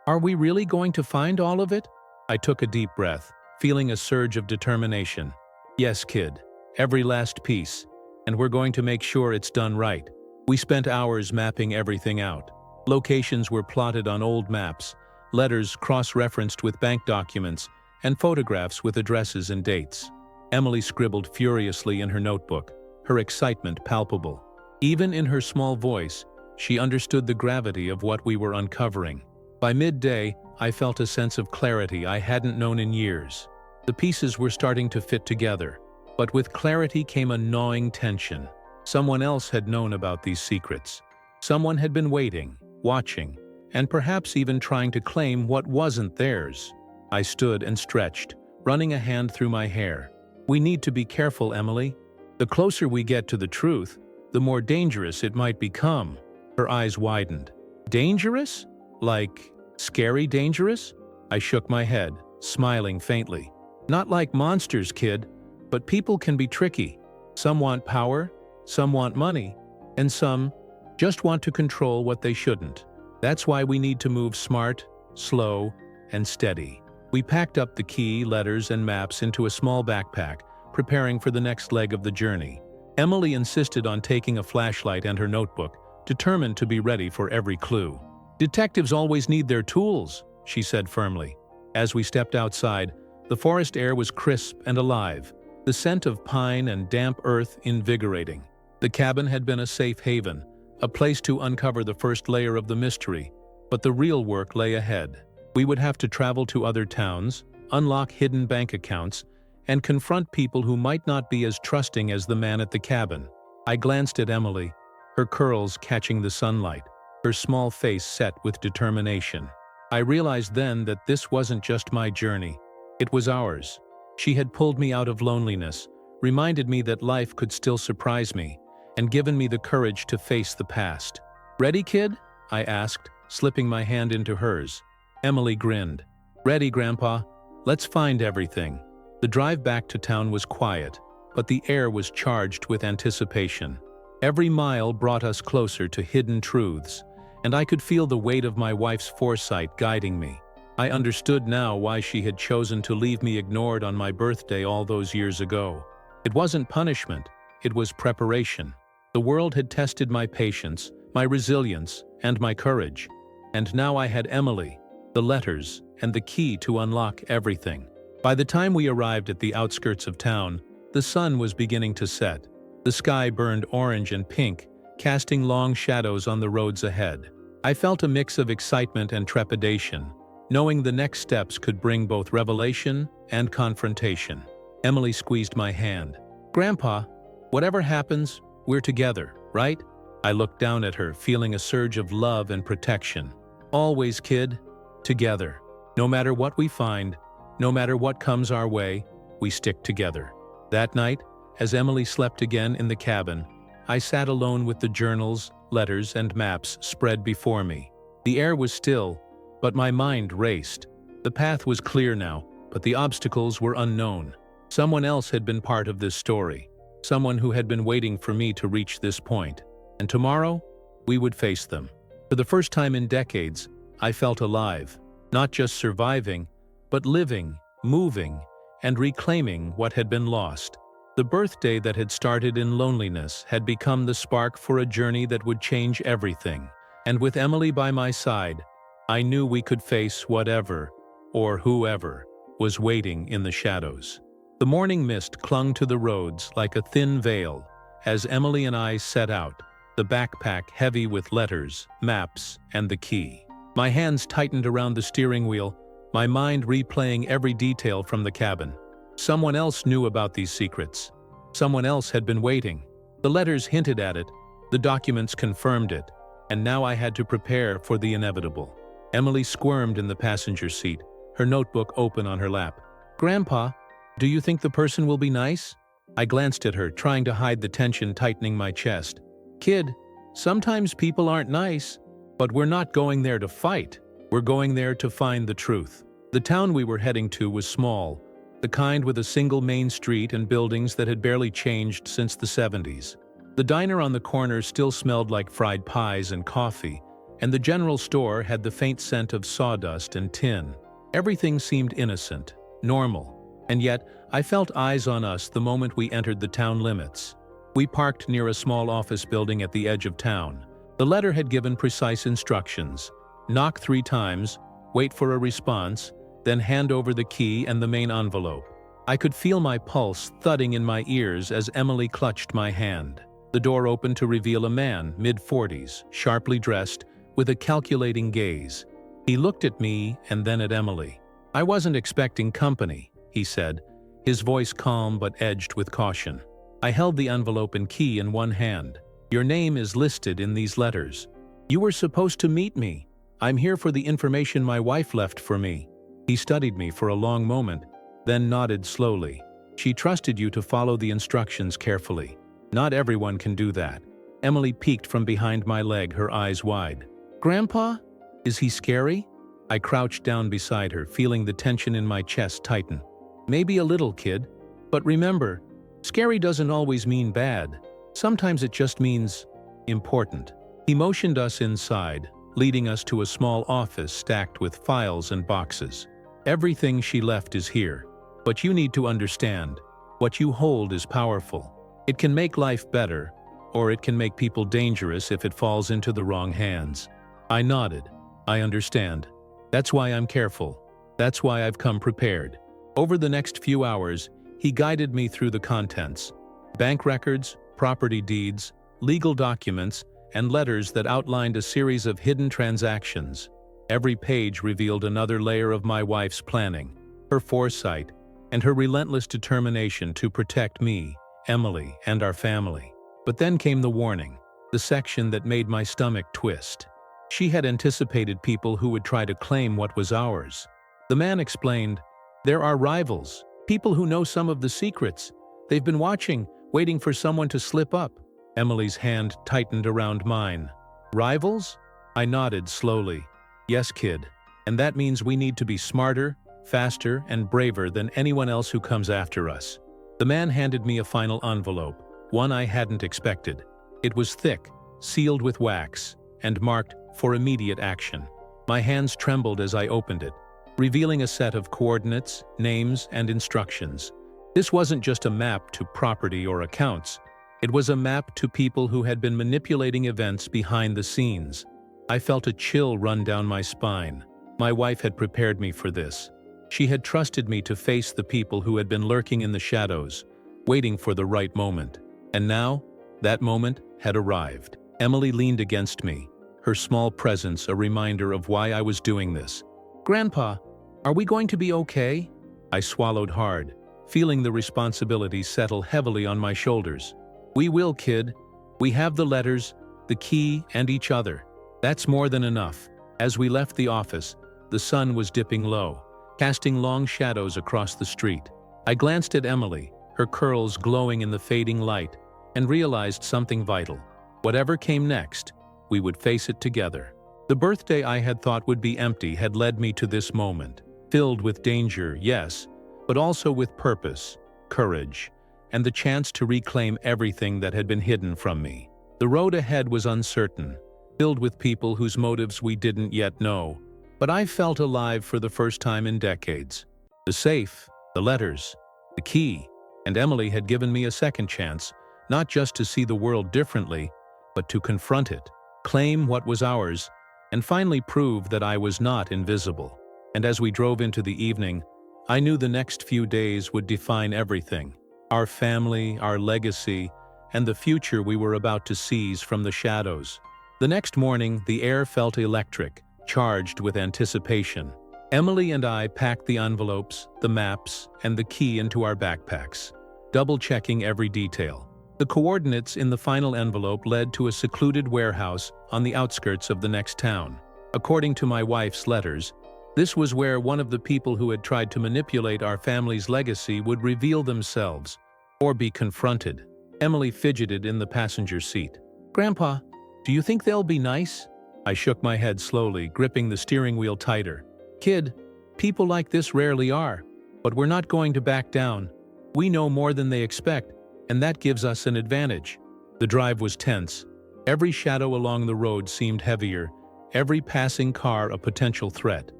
are we really going to find all of it?" I took a deep breath, feeling a surge of determination. "Yes, kid, every last piece, and we're going to make sure it's done right." We spent hours mapping everything out. Locations were plotted on old maps, letters cross-referenced with bank documents, and photographs with addresses and dates. Emily scribbled furiously in her notebook, her excitement palpable. Even in her small voice, she understood the gravity of what we were uncovering. By midday, I felt a sense of clarity I hadn't known in years. The pieces were starting to fit together, but with clarity came a gnawing tension. Someone else had known about these secrets. Someone had been waiting, watching, and perhaps even trying to claim what wasn't theirs. I stood and stretched, running a hand through my hair. "We need to be careful, Emily. The closer we get to the truth, the more dangerous it might become." Her eyes widened. "Dangerous? Like scary dangerous?" I shook my head, smiling faintly. "Not like monsters, kid, but people can be tricky. Some want power, some want money, and some just want to control what they shouldn't. That's why we need to move smart, slow, and steady." We packed up the key, letters, and maps into a small backpack, preparing for the next leg of the journey. Emily insisted on taking a flashlight and her notebook, determined to be ready for every clue. "Detectives always need their tools," she said firmly. As we stepped outside, the forest air was crisp and alive, the scent of pine and damp earth invigorating. The cabin had been a safe haven, a place to uncover the first layer of the mystery, but the real work lay ahead. We would have to travel to other towns, unlock hidden bank accounts, and confront people who might not be as trusting as the man at the cabin. I glanced at Emily, her curls catching the sunlight, her small face set with determination. I realized then that this wasn't just my journey. It was ours. She had pulled me out of loneliness, reminded me that life could still surprise me, and given me the courage to face the past. "Ready, kid?" I asked, slipping my hand into hers. Emily grinned. "Ready, Grandpa. Let's find everything." The drive back to town was quiet, but the air was charged with anticipation. Every mile brought us closer to hidden truths, and I could feel the weight of my wife's foresight guiding me. I understood now why she had chosen to leave me ignored on my birthday all those years ago. It wasn't punishment, it was preparation. The world had tested my patience, my resilience, and my courage. And now I had Emily, the letters, and the key to unlock everything. By the time we arrived at the outskirts of town, the sun was beginning to set. The sky burned orange and pink, casting long shadows on the roads ahead. I felt a mix of excitement and trepidation, knowing the next steps could bring both revelation and confrontation. Emily squeezed my hand. "Grandpa, whatever happens, we're together, right?" I looked down at her, feeling a surge of love and protection. "Always, kid. Together. No matter what we find, no matter what comes our way, we stick together." That night, as Emily slept again in the cabin, I sat alone with the journals, letters, and maps spread before me. The air was still, but my mind raced. The path was clear now, but the obstacles were unknown. Someone else had been part of this story, someone who had been waiting for me to reach this point. And tomorrow, we would face them. For the first time in decades, I felt alive, not just surviving, but living, moving, and reclaiming what had been lost. The birthday that had started in loneliness had become the spark for a journey that would change everything. And with Emily by my side, I knew we could face whatever, or whoever, was waiting in the shadows. The morning mist clung to the roads like a thin veil as Emily and I set out, the backpack heavy with letters, maps, and the key. My hands tightened around the steering wheel, my mind replaying every detail from the cabin. Someone else knew about these secrets. Someone else had been waiting. The letters hinted at it, the documents confirmed it, and now I had to prepare for the inevitable. Emily squirmed in the passenger seat, her notebook open on her lap. "Grandpa, do you think the person will be nice?" I glanced at her, trying to hide the tension tightening my chest. "Kid, sometimes people aren't nice, but we're not going there to fight. We're going there to find the truth." The town we were heading to was small, the kind with a single main street and buildings that had barely changed since the 70s. The diner on the corner still smelled like fried pies and coffee, and the general store had the faint scent of sawdust and tin. Everything seemed innocent, normal, and yet I felt eyes on us the moment we entered the town limits. We parked near a small office building at the edge of town. The letter had given precise instructions: knock 3 times, wait for a response, then hand over the key and the main envelope. I could feel my pulse thudding in my ears as Emily clutched my hand. The door opened to reveal a man, mid-40s, sharply dressed, with a calculating gaze. He looked at me and then at Emily. "I wasn't expecting company," he said, his voice calm but edged with caution. I held the envelope and key in one hand. "Your name is listed in these letters. You were supposed to meet me. I'm here for the information my wife left for me." He studied me for a long moment, then nodded slowly. "She trusted you to follow the instructions carefully. Not everyone can do that." Emily peeked from behind my leg, her eyes wide. "Grandpa? Is he scary?" I crouched down beside her, feeling the tension in my chest tighten. "Maybe a little, kid. But remember, scary doesn't always mean bad. Sometimes it just means important." He motioned us inside, leading us to a small office stacked with files and boxes. "Everything she left is here. But you need to understand, what you hold is powerful. It can make life better, or it can make people dangerous if it falls into the wrong hands." I nodded. "I understand. That's why I'm careful. That's why I've come prepared." Over the next few hours, he guided me through the contents: bank records, property deeds, legal documents, and letters that outlined a series of hidden transactions. Every page revealed another layer of my wife's planning, her foresight, and her relentless determination to protect me, Emily, and our family. But then came the warning. the section that made my stomach twist. She had anticipated people who would try to claim what was ours. The man explained, "There are rivals, people who know some of the secrets. They've been watching, waiting for someone to slip up." Emily's hand tightened around mine. "Rivals?" I nodded slowly. "Yes, kid. And that means we need to be smarter, faster, and braver than anyone else who comes after us." The man handed me a final envelope, one I hadn't expected. It was thick, sealed with wax, and marked for immediate action. My hands trembled as I opened it, revealing a set of coordinates, names, and instructions. This wasn't just a map to property or accounts. It was a map to people who had been manipulating events behind the scenes. I felt a chill run down my spine. My wife had prepared me for this. She had trusted me to face the people who had been lurking in the shadows, waiting for the right moment. And now, that moment had arrived. Emily leaned against me, her small presence a reminder of why I was doing this. "Grandpa, are we going to be okay?" I swallowed hard, feeling the responsibility settle heavily on my shoulders. "We will, kid. We have the letters, the key, and each other. That's more than enough." As we left the office, the sun was dipping low, casting long shadows across the street. I glanced at Emily, her curls glowing in the fading light, and realized something vital. Whatever came next, we would face it together. The birthday I had thought would be empty had led me to this moment, filled with danger, yes, but also with purpose, courage, and the chance to reclaim everything that had been hidden from me. The road ahead was uncertain, filled with people whose motives we didn't yet know, but I felt alive for the first time in decades. The safe, the letters, the key, and Emily had given me a second chance, not just to see the world differently, but to confront it, claim what was ours, and finally prove that I was not invisible. And as we drove into the evening, I knew the next few days would define everything: our family, our legacy, and the future we were about to seize from the shadows. The next morning, the air felt electric, charged with anticipation. Emily and I packed the envelopes, the maps, and the key into our backpacks, double-checking every detail. The coordinates in the final envelope led to a secluded warehouse on the outskirts of the next town. According to my wife's letters, this was where one of the people who had tried to manipulate our family's legacy would reveal themselves, or be confronted. Emily fidgeted in the passenger seat. "Grandpa, do you think they'll be nice?" I shook my head slowly, gripping the steering wheel tighter. "Kid, people like this rarely are, but we're not going to back down. We know more than they expect, and that gives us an advantage." The drive was tense. Every shadow along the road seemed heavier, every passing car a potential threat.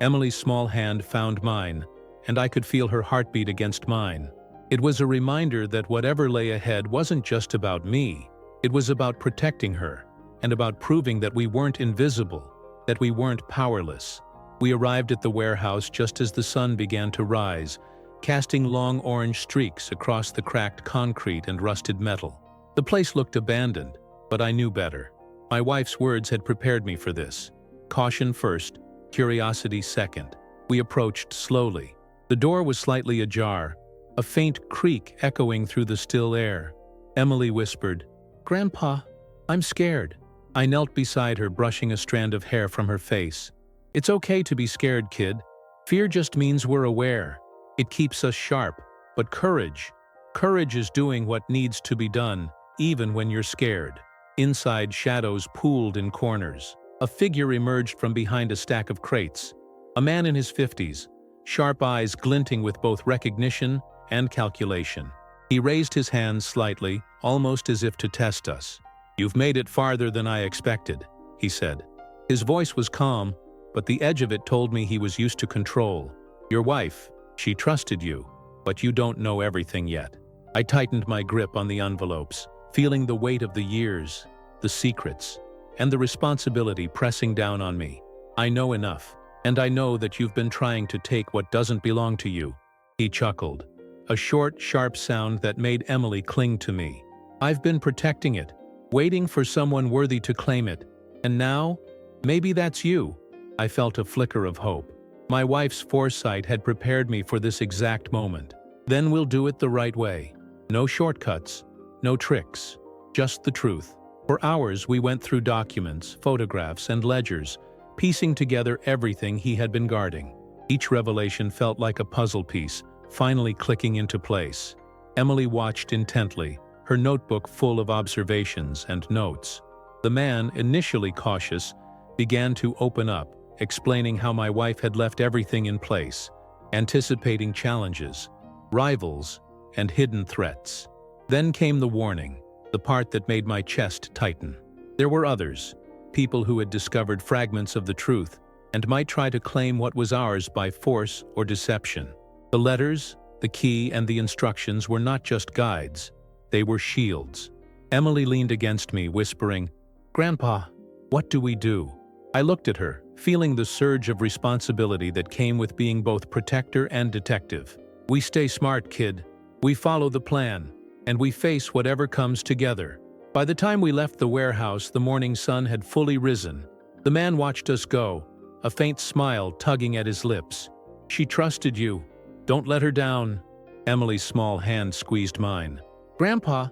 Emily's small hand found mine, and I could feel her heartbeat against mine. It was a reminder that whatever lay ahead wasn't just about me. It was about protecting her, and about proving that we weren't invisible, that we weren't powerless. We arrived at the warehouse just as the sun began to rise, casting long orange streaks across the cracked concrete and rusted metal. The place looked abandoned, but I knew better. My wife's words had prepared me for this. Caution first, curiosity second. We approached slowly. The door was slightly ajar, a faint creak echoing through the still air. Emily whispered, "Grandpa, I'm scared." I knelt beside her, brushing a strand of hair from her face. "It's okay to be scared, kid. Fear just means we're aware. It keeps us sharp. But courage is doing what needs to be done, even when you're scared." Inside, shadows pooled in corners. A figure emerged from behind a stack of crates. A man in his 50s, sharp eyes glinting with both recognition and calculation. He raised his hands slightly, almost as if to test us. "You've made it farther than I expected," he said. His voice was calm, but the edge of it told me he was used to control. "Your wife, she trusted you, but you don't know everything yet." I tightened my grip on the envelopes, feeling the weight of the years, the secrets, and the responsibility pressing down on me. "I know enough, and I know that you've been trying to take what doesn't belong to you." He chuckled, a short, sharp sound that made Emily cling to me. "I've been protecting it, waiting for someone worthy to claim it, and now, maybe that's you." I felt a flicker of hope. My wife's foresight had prepared me for this exact moment. "Then we'll do it the right way. No shortcuts, no tricks, just the truth." For hours we went through documents, photographs, and ledgers, piecing together everything he had been guarding. Each revelation felt like a puzzle piece, finally clicking into place. Emily watched intently, her notebook full of observations and notes. The man, initially cautious, began to open up, explaining how my wife had left everything in place, anticipating challenges, rivals, and hidden threats. Then came the warning, the part that made my chest tighten. There were others, people who had discovered fragments of the truth and might try to claim what was ours by force or deception. The letters, the key, and the instructions were not just guides, they were shields. Emily leaned against me, whispering, "Grandpa, what do we do?" I looked at her, feeling the surge of responsibility that came with being both protector and detective. "We stay smart, kid. We follow the plan, and we face whatever comes together." By the time we left the warehouse, the morning sun had fully risen. The man watched us go, a faint smile tugging at his lips. "She trusted you. Don't let her down." Emily's small hand squeezed mine. "Grandpa,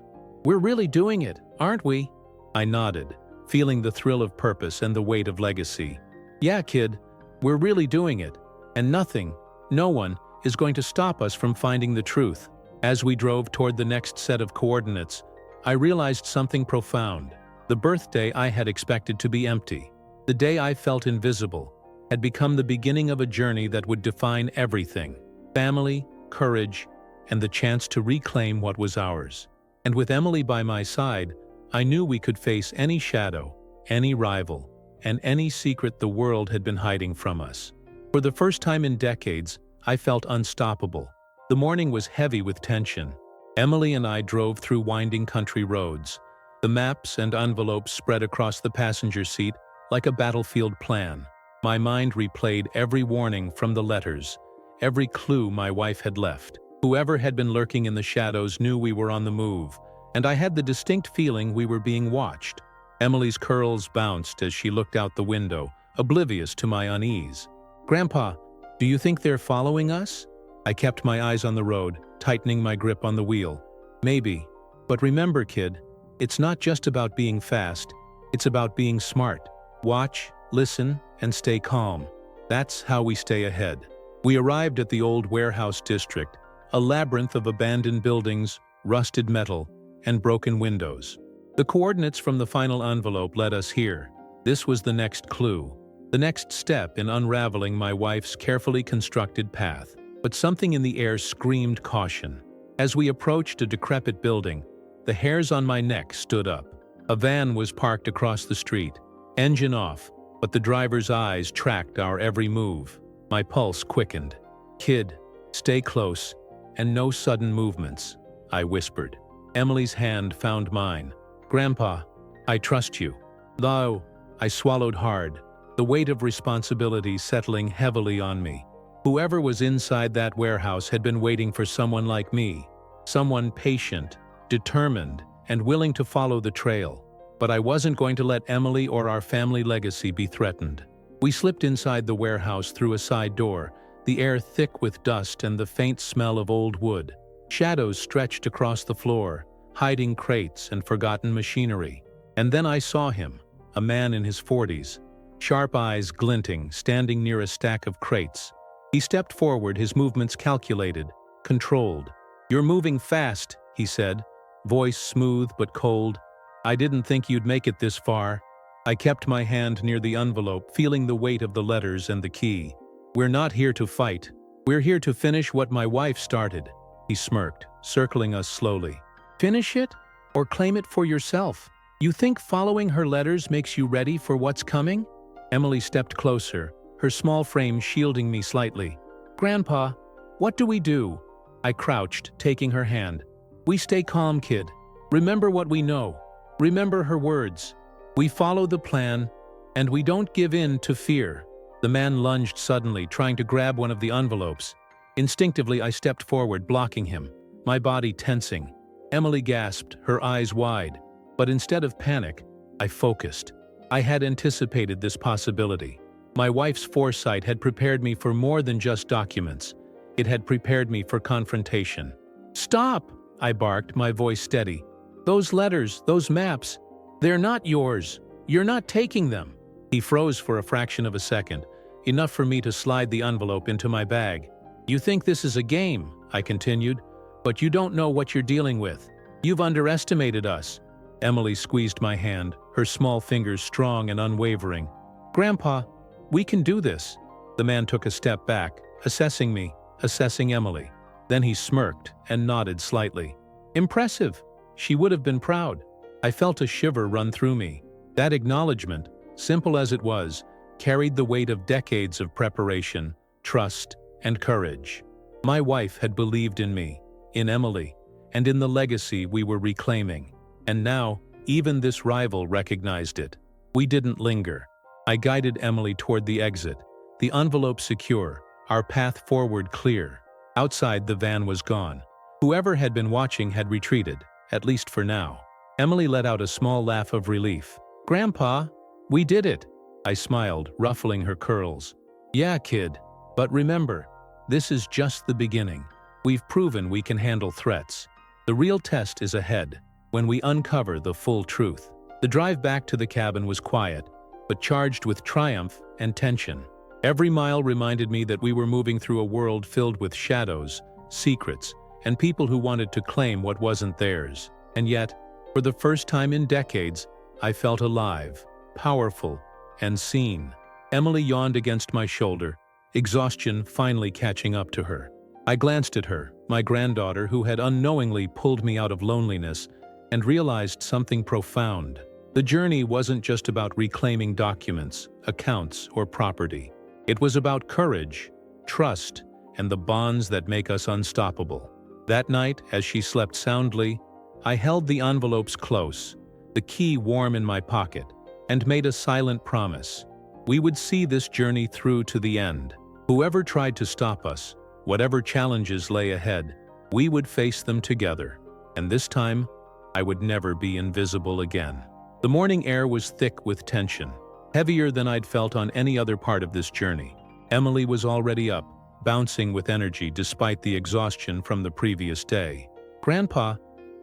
we're really doing it, aren't we?" I nodded, feeling the thrill of purpose and the weight of legacy. "Yeah, kid, we're really doing it, and nothing, no one, is going to stop us from finding the truth." As we drove toward the next set of coordinates, I realized something profound. The birthday I had expected to be empty, the day I felt invisible, had become the beginning of a journey that would define everything: family, courage, and the chance to reclaim what was ours. And with Emily by my side, I knew we could face any shadow, any rival, and any secret the world had been hiding from us. For the first time in decades, I felt unstoppable. The morning was heavy with tension. Emily and I drove through winding country roads, the maps and envelopes spread across the passenger seat like a battlefield plan. My mind replayed every warning from the letters, every clue my wife had left. Whoever had been lurking in the shadows knew we were on the move, and I had the distinct feeling we were being watched. Emily's curls bounced as she looked out the window, oblivious to my unease. "Grandpa, do you think they're following us?" I kept my eyes on the road, tightening my grip on the wheel. "Maybe. But remember, kid, it's not just about being fast, it's about being smart. Watch, listen, and stay calm. That's how we stay ahead." We arrived at the old warehouse district, a labyrinth of abandoned buildings, rusted metal, and broken windows. The coordinates from the final envelope led us here. This was the next clue, the next step in unraveling my wife's carefully constructed path. But something in the air screamed caution. As we approached a decrepit building, the hairs on my neck stood up. A van was parked across the street, engine off, but the driver's eyes tracked our every move. My pulse quickened. "Kid, stay close, and no sudden movements," I whispered. Emily's hand found mine. "Grandpa, I trust you." Though I swallowed hard, the weight of responsibility settling heavily on me. Whoever was inside that warehouse had been waiting for someone like me, someone patient, determined, and willing to follow the trail. But I wasn't going to let Emily or our family legacy be threatened. We slipped inside the warehouse through a side door, the air thick with dust and the faint smell of old wood. Shadows stretched across the floor, hiding crates and forgotten machinery. And then I saw him, a man in his 40s, sharp eyes glinting, standing near a stack of crates. He stepped forward, his movements calculated, controlled. "You're moving fast," he said, voice smooth but cold. "I didn't think you'd make it this far." I kept my hand near the envelope, feeling the weight of the letters and the key. "We're not here to fight. We're here to finish what my wife started." He smirked, circling us slowly. "Finish it? Or claim it for yourself? You think following her letters makes you ready for what's coming?" Emily stepped closer, her small frame shielding me slightly. "Grandpa, what do we do?" I crouched, taking her hand. "We stay calm, kid. Remember what we know. Remember her words. We follow the plan, and we don't give in to fear." The man lunged suddenly, trying to grab one of the envelopes. Instinctively, I stepped forward, blocking him, my body tensing. Emily gasped, her eyes wide. But instead of panic, I focused. I had anticipated this possibility. My wife's foresight had prepared me for more than just documents. It had prepared me for confrontation. "Stop!" I barked, my voice steady. "Those letters, those maps, "They're not yours. You're not taking them." He froze for a fraction of a second, enough for me to slide the envelope into my bag. "You think this is a game," I continued, "but you don't know what you're dealing with. You've underestimated us." Emily squeezed my hand, her small fingers strong and unwavering. "Grandpa, we can do this." The man took a step back, assessing me, assessing Emily. Then he smirked and nodded slightly. "Impressive." She would have been proud. I felt a shiver run through me. That acknowledgement, simple as it was, carried the weight of decades of preparation, trust, and courage. My wife had believed in me, in Emily, and in the legacy we were reclaiming. And now, even this rival recognized it. We didn't linger. I guided Emily toward the exit, the envelope secure, our path forward clear. Outside, the van was gone. Whoever had been watching had retreated, at least for now. Emily let out a small laugh of relief. "Grandpa, we did it." I smiled, ruffling her curls. "Yeah, kid. But remember, this is just the beginning. We've proven we can handle threats. The real test is ahead, when we uncover the full truth." The drive back to the cabin was quiet, but charged with triumph and tension. Every mile reminded me that we were moving through a world filled with shadows, secrets, and people who wanted to claim what wasn't theirs. And yet, for the first time in decades, I felt alive, powerful, and seen. Emily yawned against my shoulder, exhaustion finally catching up to her. I glanced at her, my granddaughter who had unknowingly pulled me out of loneliness, and realized something profound. The journey wasn't just about reclaiming documents, accounts, or property. It was about courage, trust, and the bonds that make us unstoppable. That night, as she slept soundly, I held the envelopes close, the key warm in my pocket, and made a silent promise. We would see this journey through to the end. Whoever tried to stop us, whatever challenges lay ahead, we would face them together. And this time, I would never be invisible again. The morning air was thick with tension, heavier than I'd felt on any other part of this journey. Emily was already up, bouncing with energy despite the exhaustion from the previous day. "Grandpa,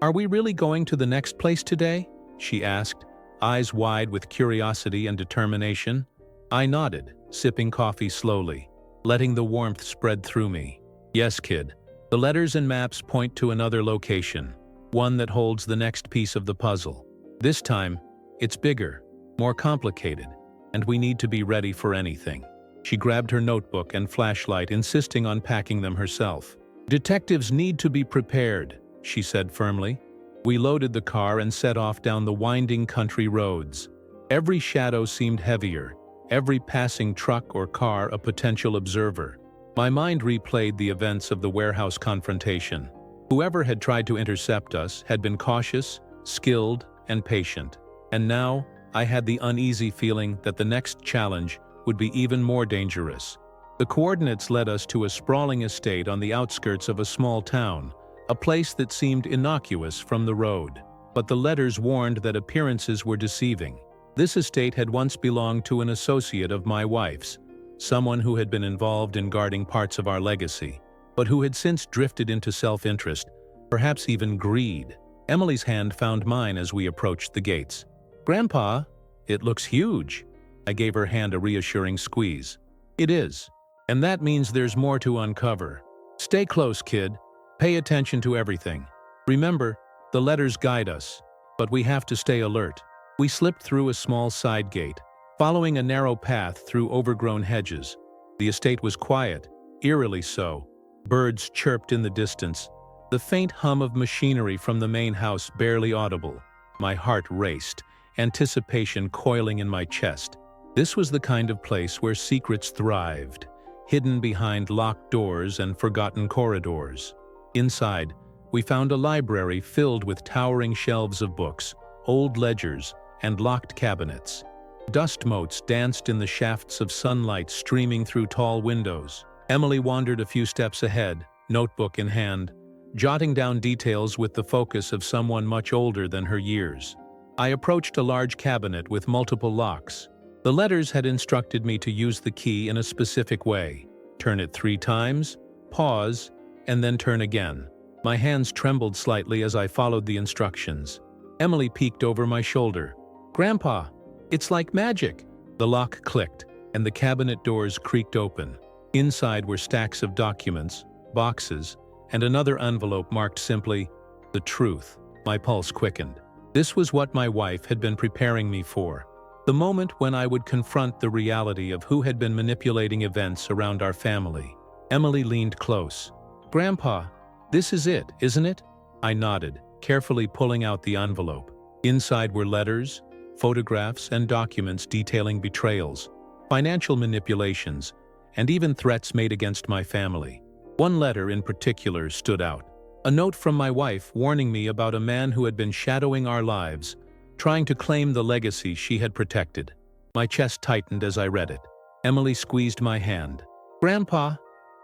are we really going to the next place today?" she asked, eyes wide with curiosity and determination. I nodded, sipping coffee slowly, letting the warmth spread through me. "Yes, kid. The letters and maps point to another location, one that holds the next piece of the puzzle. This time, it's bigger, more complicated, and we need to be ready for anything." She grabbed her notebook and flashlight, insisting on packing them herself. "Detectives need to be prepared," she said firmly. We loaded the car and set off down the winding country roads. Every shadow seemed heavier, every passing truck or car a potential observer. My mind replayed the events of the warehouse confrontation. Whoever had tried to intercept us had been cautious, skilled, and patient. And now, I had the uneasy feeling that the next challenge would be even more dangerous. The coordinates led us to a sprawling estate on the outskirts of a small town, a place that seemed innocuous from the road. But the letters warned that appearances were deceiving. This estate had once belonged to an associate of my wife's, someone who had been involved in guarding parts of our legacy, but who had since drifted into self-interest, perhaps even greed. Emily's hand found mine as we approached the gates. "Grandpa, it looks huge." I gave her hand a reassuring squeeze. "It is. And that means there's more to uncover. Stay close, kid. Pay attention to everything. Remember, the letters guide us, but we have to stay alert." We slipped through a small side gate, following a narrow path through overgrown hedges. The estate was quiet, eerily so. Birds chirped in the distance, the faint hum of machinery from the main house barely audible. My heart raced, anticipation coiling in my chest. This was the kind of place where secrets thrived, hidden behind locked doors and forgotten corridors. Inside, we found a library filled with towering shelves of books, old ledgers, and locked cabinets. Dust motes danced in the shafts of sunlight streaming through tall windows. Emily wandered a few steps ahead, notebook in hand, jotting down details with the focus of someone much older than her years. I approached a large cabinet with multiple locks. The letters had instructed me to use the key in a specific way. Turn it 3 times, pause, and then turn again. My hands trembled slightly as I followed the instructions. Emily peeked over my shoulder, "Grandpa, it's like magic." The lock clicked, and the cabinet doors creaked open. Inside were stacks of documents, boxes, and another envelope marked simply, "The Truth." My pulse quickened. This was what my wife had been preparing me for. The moment when I would confront the reality of who had been manipulating events around our family. Emily leaned close. "Grandpa, this is it, isn't it?" I nodded, carefully pulling out the envelope. Inside were letters, photographs, and documents detailing betrayals, financial manipulations, and even threats made against my family. One letter in particular stood out. A note from my wife warning me about a man who had been shadowing our lives, trying to claim the legacy she had protected. My chest tightened as I read it. Emily squeezed my hand. "Grandpa,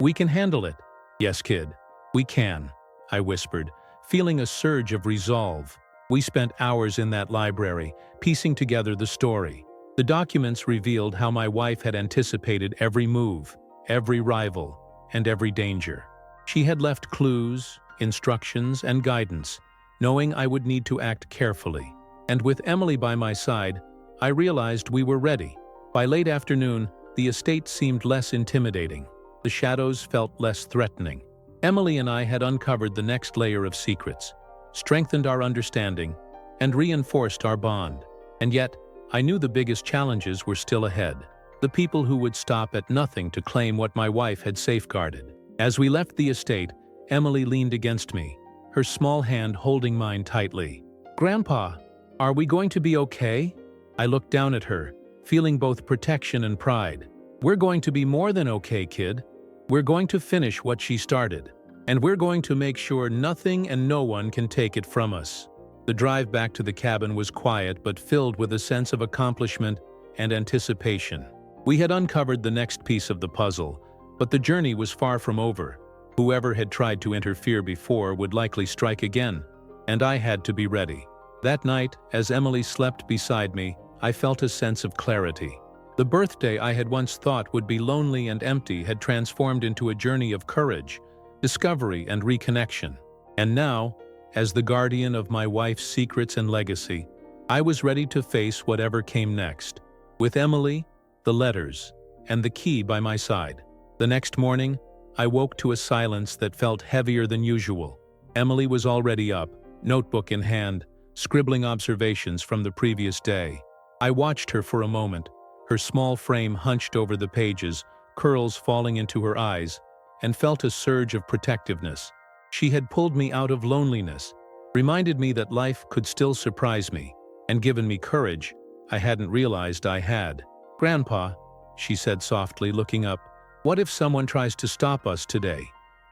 we can handle it." "Yes, kid, we can," I whispered, feeling a surge of resolve. We spent hours in that library, piecing together the story. The documents revealed how my wife had anticipated every move, every rival, and every danger. She had left clues, instructions, and guidance, knowing I would need to act carefully. And with Emily by my side, I realized we were ready. By late afternoon, the estate seemed less intimidating. The shadows felt less threatening. Emily and I had uncovered the next layer of secrets, strengthened our understanding, and reinforced our bond. And yet, I knew the biggest challenges were still ahead. The people who would stop at nothing to claim what my wife had safeguarded. As we left the estate, Emily leaned against me, her small hand holding mine tightly. "Grandpa, are we going to be okay?" I looked down at her, feeling both protection and pride. "We're going to be more than okay, kid. We're going to finish what she started. And we're going to make sure nothing and no one can take it from us." The drive back to the cabin was quiet but filled with a sense of accomplishment and anticipation. We had uncovered the next piece of the puzzle, but the journey was far from over. Whoever had tried to interfere before would likely strike again, and I had to be ready. That night, as Emily slept beside me, I felt a sense of clarity. The birthday I had once thought would be lonely and empty had transformed into a journey of courage, discovery, and reconnection. And now, as the guardian of my wife's secrets and legacy, I was ready to face whatever came next. With Emily, the letters, and the key by my side. The next morning, I woke to a silence that felt heavier than usual. Emily was already up, notebook in hand, scribbling observations from the previous day. I watched her for a moment, her small frame hunched over the pages, curls falling into her eyes, and felt a surge of protectiveness. She had pulled me out of loneliness, reminded me that life could still surprise me, and given me courage I hadn't realized I had. "Grandpa," she said softly, looking up, "what if someone tries to stop us today?"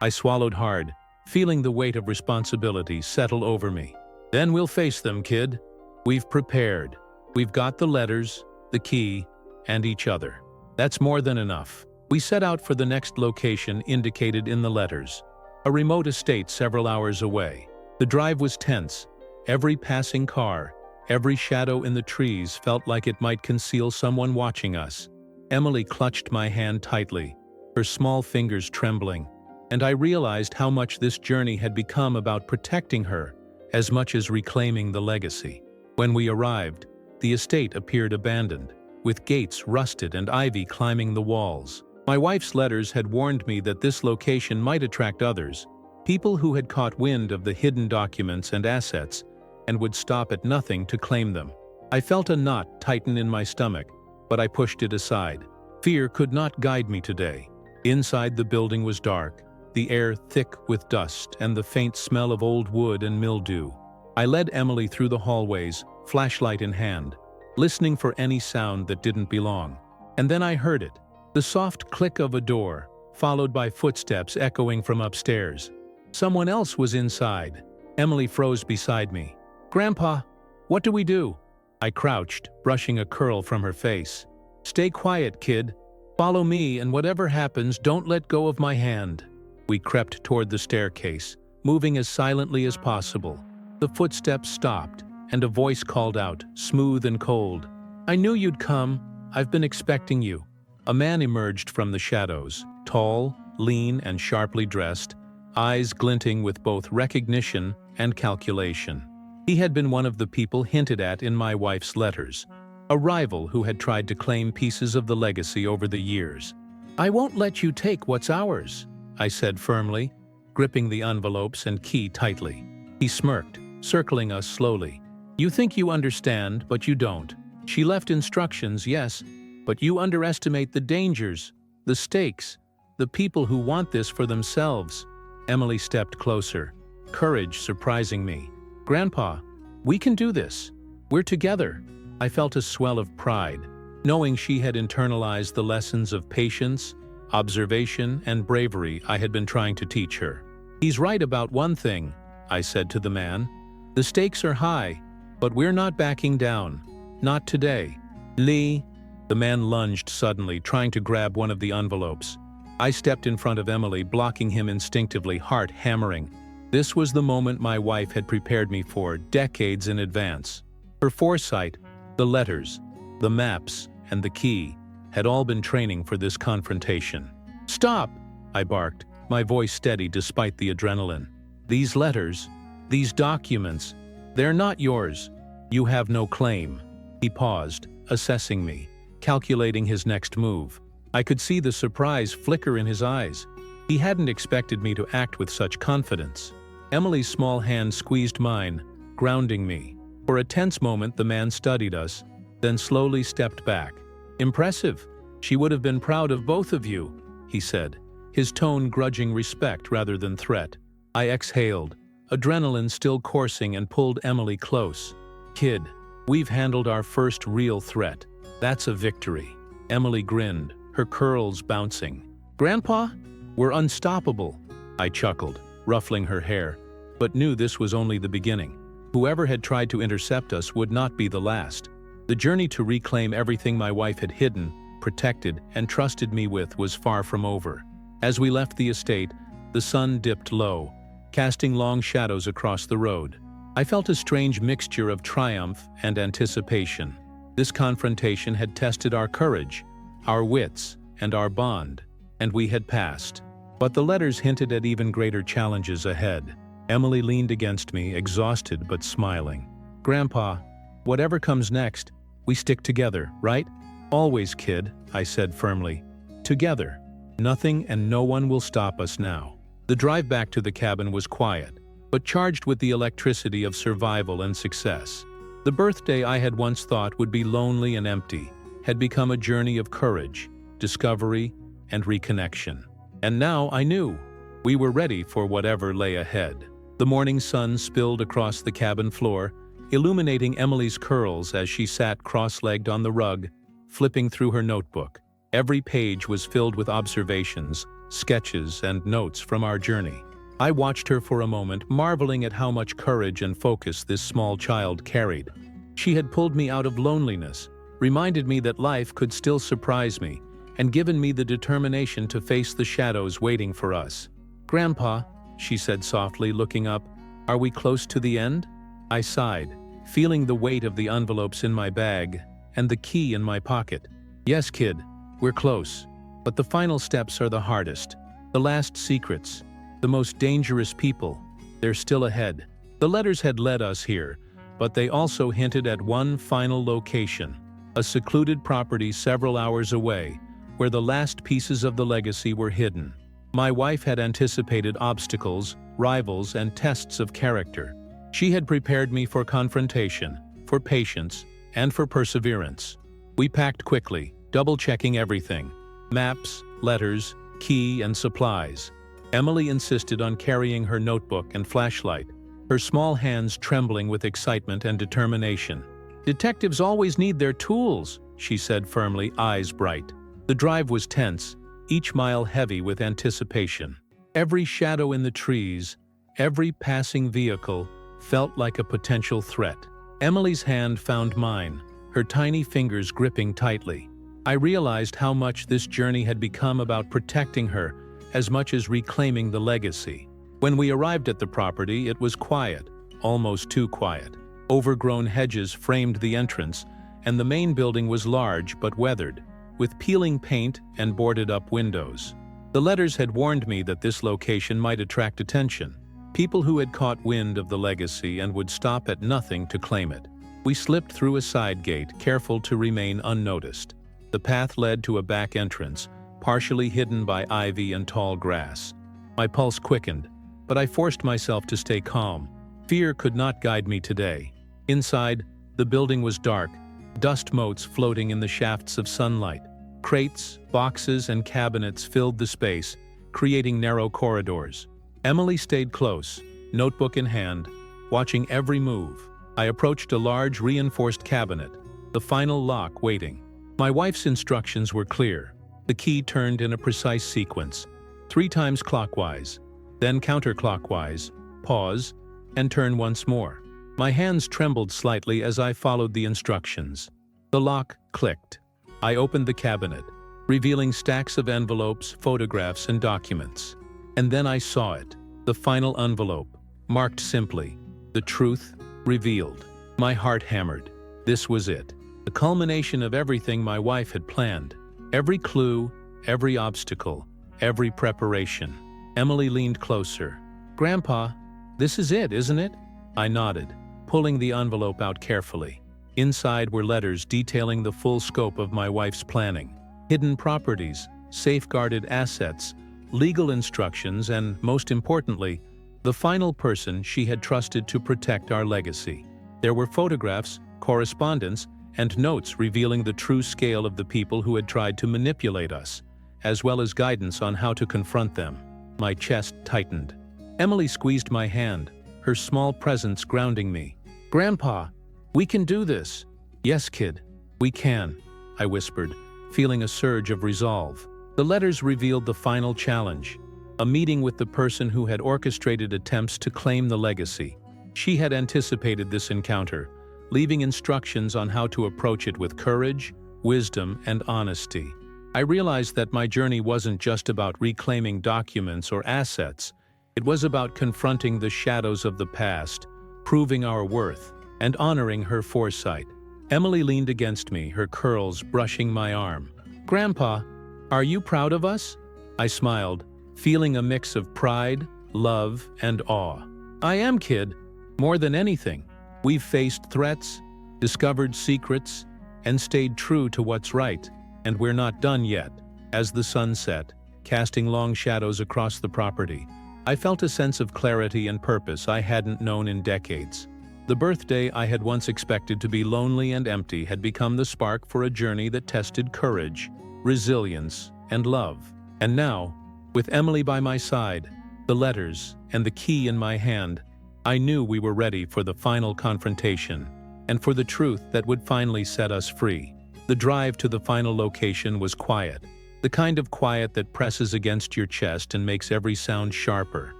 I swallowed hard, feeling the weight of responsibility settle over me. "Then we'll face them, kid. We've prepared. We've got the letters, the key, and each other. That's more than enough." We set out for the next location indicated in the letters, a remote estate several hours away. The drive was tense. Every passing car, every shadow in the trees felt like it might conceal someone watching us. Emily clutched my hand tightly, her small fingers trembling, and I realized how much this journey had become about protecting her as much as reclaiming the legacy. When we arrived, the estate appeared abandoned, with gates rusted and ivy climbing the walls. My wife's letters had warned me that this location might attract others, people who had caught wind of the hidden documents and assets and would stop at nothing to claim them. I felt a knot tighten in my stomach, but I pushed it aside. Fear could not guide me today. Inside the building was dark, the air thick with dust and the faint smell of old wood and mildew. I led Emily through the hallways, flashlight in hand, listening for any sound that didn't belong. And then I heard it, the soft click of a door, followed by footsteps echoing from upstairs. Someone else was inside. Emily froze beside me. "Grandpa, what do we do?" I crouched, brushing a curl from her face. "Stay quiet, kid. Follow me, and whatever happens, don't let go of my hand." We crept toward the staircase, moving as silently as possible. The footsteps stopped, and a voice called out, smooth and cold. "I knew you'd come. I've been expecting you." A man emerged from the shadows, tall, lean, and sharply dressed, eyes glinting with both recognition and calculation. He had been one of the people hinted at in my wife's letters, a rival who had tried to claim pieces of the legacy over the years. "I won't let you take what's ours," I said firmly, gripping the envelopes and key tightly. He smirked, circling us slowly. "You think you understand, but you don't. She left instructions, yes, but you underestimate the dangers, the stakes, the people who want this for themselves." Emily stepped closer, courage surprising me. "Grandpa, we can do this. We're together." I felt a swell of pride, knowing she had internalized the lessons of patience, observation, and bravery I had been trying to teach her. "He's right about one thing," I said to the man. "The stakes are high, but we're not backing down. Not today." "Lee," the man lunged suddenly, trying to grab one of the envelopes. I stepped in front of Emily, blocking him instinctively, heart hammering. This was the moment my wife had prepared me for, decades in advance. Her foresight, the letters, the maps, and the key had all been training for this confrontation. "Stop!" I barked, my voice steady despite the adrenaline. "These letters, these documents, they're not yours. You have no claim." He paused, assessing me, calculating his next move. I could see the surprise flicker in his eyes. He hadn't expected me to act with such confidence. Emily's small hand squeezed mine, grounding me. For a tense moment, the man studied us, then slowly stepped back. "Impressive. She would have been proud of both of you," he said, his tone grudging respect rather than threat. I exhaled, adrenaline still coursing, and pulled Emily close. "Kid, we've handled our first real threat. That's a victory." Emily grinned, her curls bouncing. "Grandpa, we're unstoppable," I chuckled, ruffling her hair, but knew this was only the beginning. Whoever had tried to intercept us would not be the last. The journey to reclaim everything my wife had hidden, protected, and trusted me with was far from over. As we left the estate, the sun dipped low, casting long shadows across the road. I felt a strange mixture of triumph and anticipation. This confrontation had tested our courage, our wits, and our bond, and we had passed. But the letters hinted at even greater challenges ahead. Emily leaned against me, exhausted but smiling. "Grandpa, whatever comes next, we stick together, right?" "Always, kid," I said firmly. "Together. Nothing and no one will stop us now." The drive back to the cabin was quiet, but charged with the electricity of survival and success. The birthday I had once thought would be lonely and empty had become a journey of courage, discovery, and reconnection. And now I knew we were ready for whatever lay ahead. The morning sun spilled across the cabin floor, illuminating Emily's curls as she sat cross-legged on the rug, flipping through her notebook. Every page was filled with observations, sketches, and notes from our journey. I watched her for a moment, marveling at how much courage and focus this small child carried. She had pulled me out of loneliness, reminded me that life could still surprise me, and given me the determination to face the shadows waiting for us. "Grandpa," she said softly, looking up, "are we close to the end?" I sighed, feeling the weight of the envelopes in my bag and the key in my pocket. "Yes, kid, we're close. But the final steps are the hardest. The last secrets, the most dangerous people, they're still ahead." The letters had led us here, but they also hinted at one final location, a secluded property several hours away, where the last pieces of the legacy were hidden. My wife had anticipated obstacles, rivals, and tests of character. She had prepared me for confrontation, for patience, and for perseverance. We packed quickly, double-checking everything: maps, letters, key, and supplies. Emily insisted on carrying her notebook and flashlight, her small hands trembling with excitement and determination. "Detectives always need their tools," she said firmly, eyes bright. The drive was tense, each mile heavy with anticipation. Every shadow in the trees, every passing vehicle, felt like a potential threat. Emily's hand found mine, her tiny fingers gripping tightly. I realized how much this journey had become about protecting her as much as reclaiming the legacy. When we arrived at the property, it was quiet, almost too quiet. Overgrown hedges framed the entrance, and the main building was large but weathered, with peeling paint and boarded-up windows. The letters had warned me that this location might attract attention. People who had caught wind of the legacy and would stop at nothing to claim it. We slipped through a side gate, careful to remain unnoticed. The path led to a back entrance, partially hidden by ivy and tall grass. My pulse quickened, but I forced myself to stay calm. Fear could not guide me today. Inside, the building was dark, dust motes floating in the shafts of sunlight. Crates, boxes, and cabinets filled the space, creating narrow corridors. Emily stayed close, notebook in hand, watching every move. I approached a large reinforced cabinet, the final lock waiting. My wife's instructions were clear. The key turned in a precise sequence, 3 times clockwise, then counterclockwise, pause, and turn once more. My hands trembled slightly as I followed the instructions. The lock clicked. I opened the cabinet, revealing stacks of envelopes, photographs, and documents. And then I saw it, the final envelope, marked simply, "The truth revealed." My heart hammered. This was it, the culmination of everything my wife had planned. Every clue, every obstacle, every preparation. Emily leaned closer. "Grandpa, this is it, isn't it?" I nodded, pulling the envelope out carefully. Inside were letters detailing the full scope of my wife's planning. Hidden properties, safeguarded assets, legal instructions, and, most importantly, the final person she had trusted to protect our legacy. There were photographs, correspondence, and notes revealing the true scale of the people who had tried to manipulate us, as well as guidance on how to confront them. My chest tightened. Emily squeezed my hand, her small presence grounding me. "Grandpa, we can do this." "Yes, kid, we can," I whispered, feeling a surge of resolve. The letters revealed the final challenge, a meeting with the person who had orchestrated attempts to claim the legacy. She had anticipated this encounter, leaving instructions on how to approach it with courage, wisdom, and honesty. I realized that my journey wasn't just about reclaiming documents or assets. It was about confronting the shadows of the past, proving our worth, and honoring her foresight. Emily leaned against me, her curls brushing my arm. "Grandpa, are you proud of us?" I smiled, feeling a mix of pride, love, and awe. "I am, kid. More than anything. We've faced threats, discovered secrets, and stayed true to what's right. And we're not done yet." As the sun set, casting long shadows across the property, I felt a sense of clarity and purpose I hadn't known in decades. The birthday I had once expected to be lonely and empty had become the spark for a journey that tested courage, resilience, and love. And now, with Emily by my side, the letters, and the key in my hand, I knew we were ready for the final confrontation, and for the truth that would finally set us free. The drive to the final location was quiet, the kind of quiet that presses against your chest and makes every sound sharper.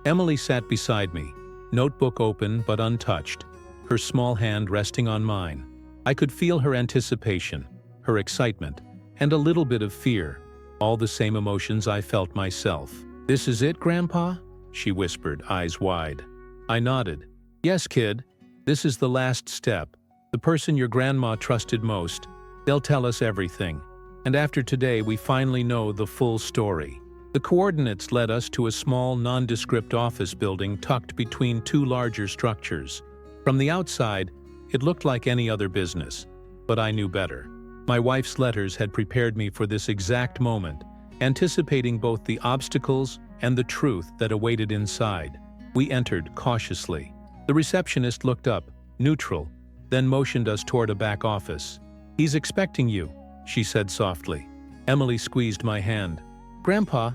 Emily sat beside me, notebook open but untouched, her small hand resting on mine. I could feel her anticipation, her excitement, and a little bit of fear, all the same emotions I felt myself. "This is it, Grandpa?" she whispered, eyes wide. I nodded. "Yes, kid. This is the last step. The person your grandma trusted most. They'll tell us everything. And after today, we finally know the full story." The coordinates led us to a small, nondescript office building tucked between 2 larger structures. From the outside, it looked like any other business, but I knew better. My wife's letters had prepared me for this exact moment, anticipating both the obstacles and the truth that awaited inside. We entered cautiously. The receptionist looked up, neutral, then motioned us toward a back office. "He's expecting you," she said softly. Emily squeezed my hand. "Grandpa,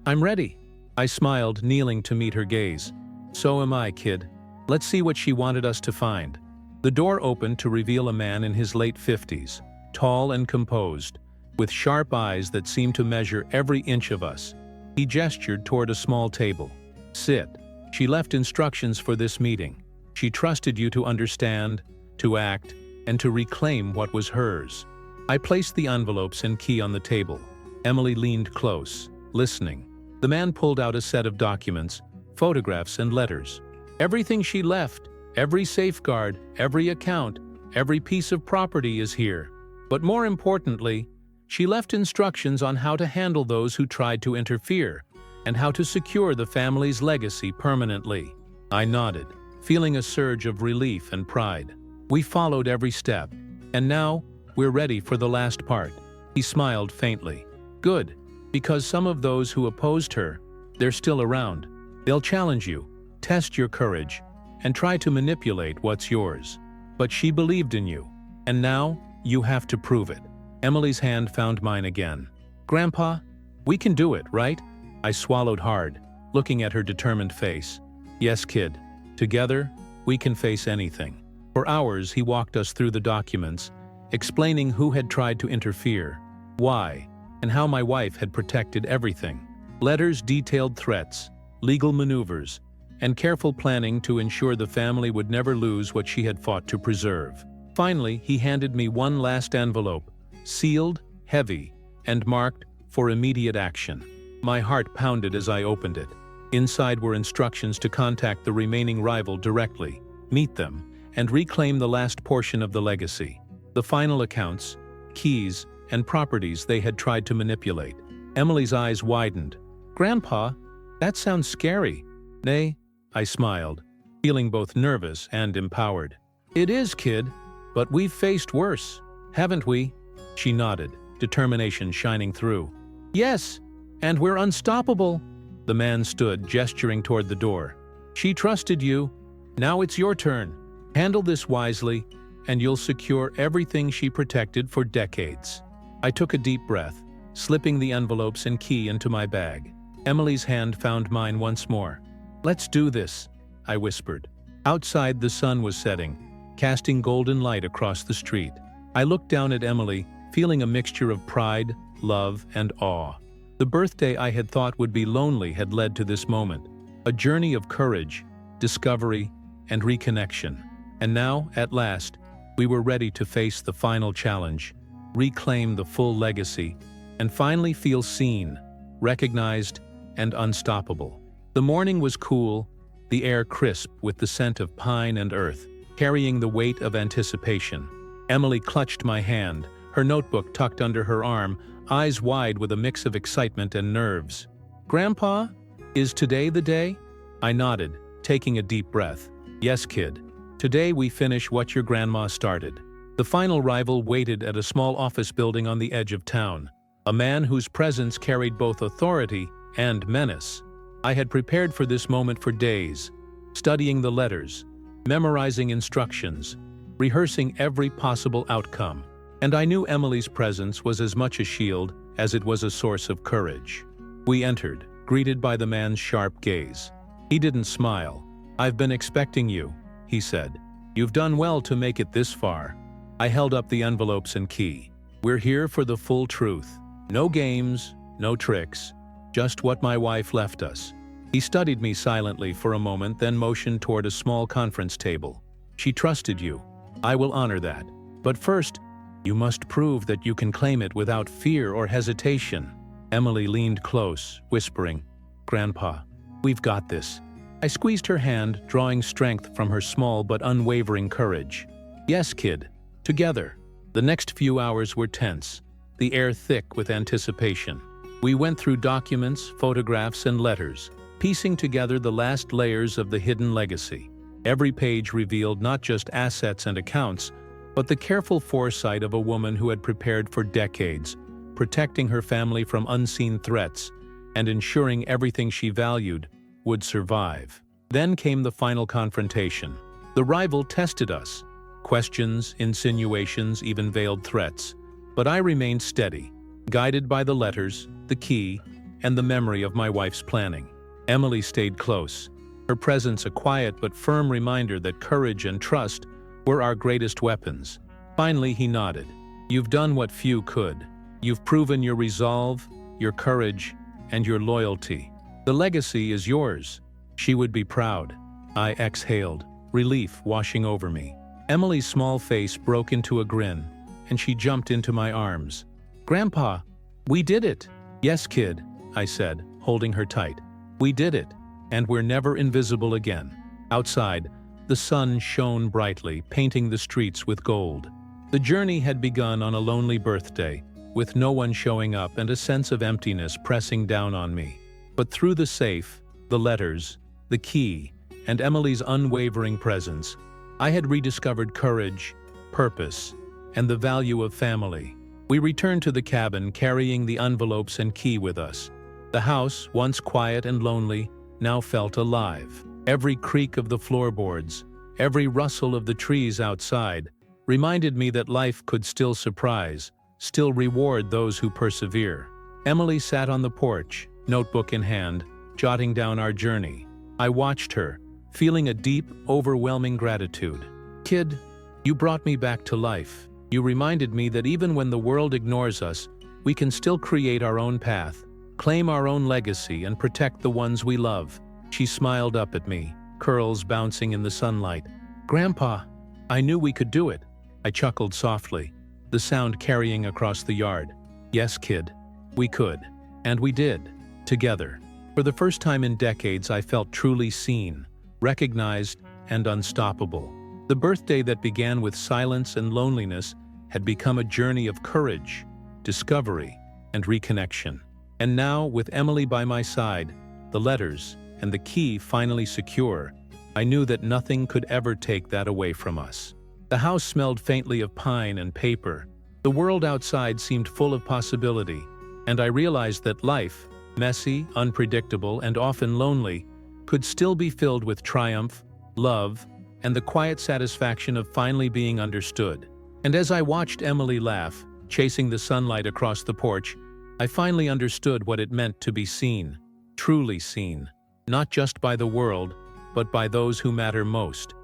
I'm ready." I smiled, kneeling to meet her gaze. "So am I, kid. Let's see what she wanted us to find." The door opened to reveal a man in his late 50s, tall and composed, with sharp eyes that seemed to measure every inch of us. He gestured toward a small table. "Sit." She left instructions for this meeting. She trusted you to understand, to act, and to reclaim what was hers. I placed the envelopes and key on the table. Emily leaned close, listening. The man pulled out a set of documents, photographs, and letters. Everything she left, every safeguard, every account, every piece of property is here. But more importantly, she left instructions on how to handle those who tried to interfere, and how to secure the family's legacy permanently. I nodded, feeling a surge of relief and pride. We followed every step, and now we're ready for the last part. He smiled faintly. Good, because some of those who opposed her, they're still around. They'll challenge you, test your courage, and try to manipulate what's yours. But she believed in you, and now you have to prove it. Emily's hand found mine again. Grandpa, we can do it, right? I swallowed hard, looking at her determined face. Yes, kid. Together, we can face anything. For hours, he walked us through the documents, explaining who had tried to interfere, why, and how my wife had protected everything. Letters detailed threats, legal maneuvers, and careful planning to ensure the family would never lose what she had fought to preserve. Finally, he handed me one last envelope, sealed, heavy, and marked for immediate action. My heart pounded as I opened it. Inside were instructions to contact the remaining rival directly, meet them, and reclaim the last portion of the legacy. The final accounts, keys, and properties they had tried to manipulate. Emily's eyes widened. Grandpa, that sounds scary. Nay, I smiled, feeling both nervous and empowered. It is, kid, but we've faced worse, haven't we? She nodded, determination shining through. Yes, and we're unstoppable. The man stood, gesturing toward the door. She trusted you. Now it's your turn. Handle this wisely, and you'll secure everything she protected for decades. I took a deep breath, slipping the envelopes and key into my bag. Emily's hand found mine once more. Let's do this, I whispered. Outside, the sun was setting, casting golden light across the street. I looked down at Emily, feeling a mixture of pride, love, and awe. The birthday I had thought would be lonely had led to this moment, a journey of courage, discovery, and reconnection. And now, at last, we were ready to face the final challenge, reclaim the full legacy, and finally feel seen, recognized, and unstoppable. The morning was cool, the air crisp with the scent of pine and earth, carrying the weight of anticipation. Emily clutched my hand, her notebook tucked under her arm, eyes wide with a mix of excitement and nerves. Grandpa, is today the day? I nodded, taking a deep breath. Yes, kid. Today we finish what your grandma started. The final rival waited at a small office building on the edge of town, a man whose presence carried both authority and menace. I had prepared for this moment for days, studying the letters, memorizing instructions, rehearsing every possible outcome. And I knew Emily's presence was as much a shield as it was a source of courage. We entered, greeted by the man's sharp gaze. He didn't smile. I've been expecting you, he said. You've done well to make it this far. I held up the envelopes and key. We're here for the full truth. No games, no tricks, just what my wife left us. He studied me silently for a moment, then motioned toward a small conference table. She trusted you. I will honor that. But first, you must prove that you can claim it without fear or hesitation. Emily leaned close, whispering, Grandpa, we've got this. I squeezed her hand, drawing strength from her small but unwavering courage. Yes, kid. Together. The next few hours were tense, the air thick with anticipation. We went through documents, photographs, and letters, piecing together the last layers of the hidden legacy. Every page revealed not just assets and accounts, but the careful foresight of a woman who had prepared for decades, protecting her family from unseen threats and ensuring everything she valued would survive. Then came the final confrontation. The rival tested us. Questions, insinuations, even veiled threats. But I remained steady, guided by the letters, the key, and the memory of my wife's planning. Emily stayed close, her presence a quiet but firm reminder that courage and trust were our greatest weapons. Finally, he nodded. You've done what few could. You've proven your resolve, your courage, and your loyalty. The legacy is yours. She would be proud. I exhaled, relief washing over me. Emily's small face broke into a grin, and she jumped into my arms. Grandpa, we did it. Yes, kid, I said, holding her tight. We did it, and we're never invisible again. Outside, the sun shone brightly, painting the streets with gold. The journey had begun on a lonely birthday, with no one showing up and a sense of emptiness pressing down on me. But through the safe, the letters, the key, and Emily's unwavering presence, I had rediscovered courage, purpose, and the value of family. We returned to the cabin carrying the envelopes and key with us. The house, once quiet and lonely, now felt alive. Every creak of the floorboards, every rustle of the trees outside, reminded me that life could still surprise, still reward those who persevere. Emily sat on the porch, notebook in hand, jotting down our journey. I watched her, feeling a deep, overwhelming gratitude. "Kid, you brought me back to life. You reminded me that even when the world ignores us, we can still create our own path, claim our own legacy, and protect the ones we love." She smiled up at me, curls bouncing in the sunlight. "Grandpa, I knew we could do it." I chuckled softly, the sound carrying across the yard. "Yes, kid, we could. And we did. Together." For the first time in decades, I felt truly seen, recognized, and unstoppable. The birthday that began with silence and loneliness had become a journey of courage, discovery, and reconnection. And now, with Emily by my side, the letters, and the key finally secure, I knew that nothing could ever take that away from us. The house smelled faintly of pine and paper. The world outside seemed full of possibility, and I realized that life, messy, unpredictable, and often lonely, could still be filled with triumph, love, and the quiet satisfaction of finally being understood. And as I watched Emily laugh, chasing the sunlight across the porch, I finally understood what it meant to be seen, truly seen, not just by the world, but by those who matter most.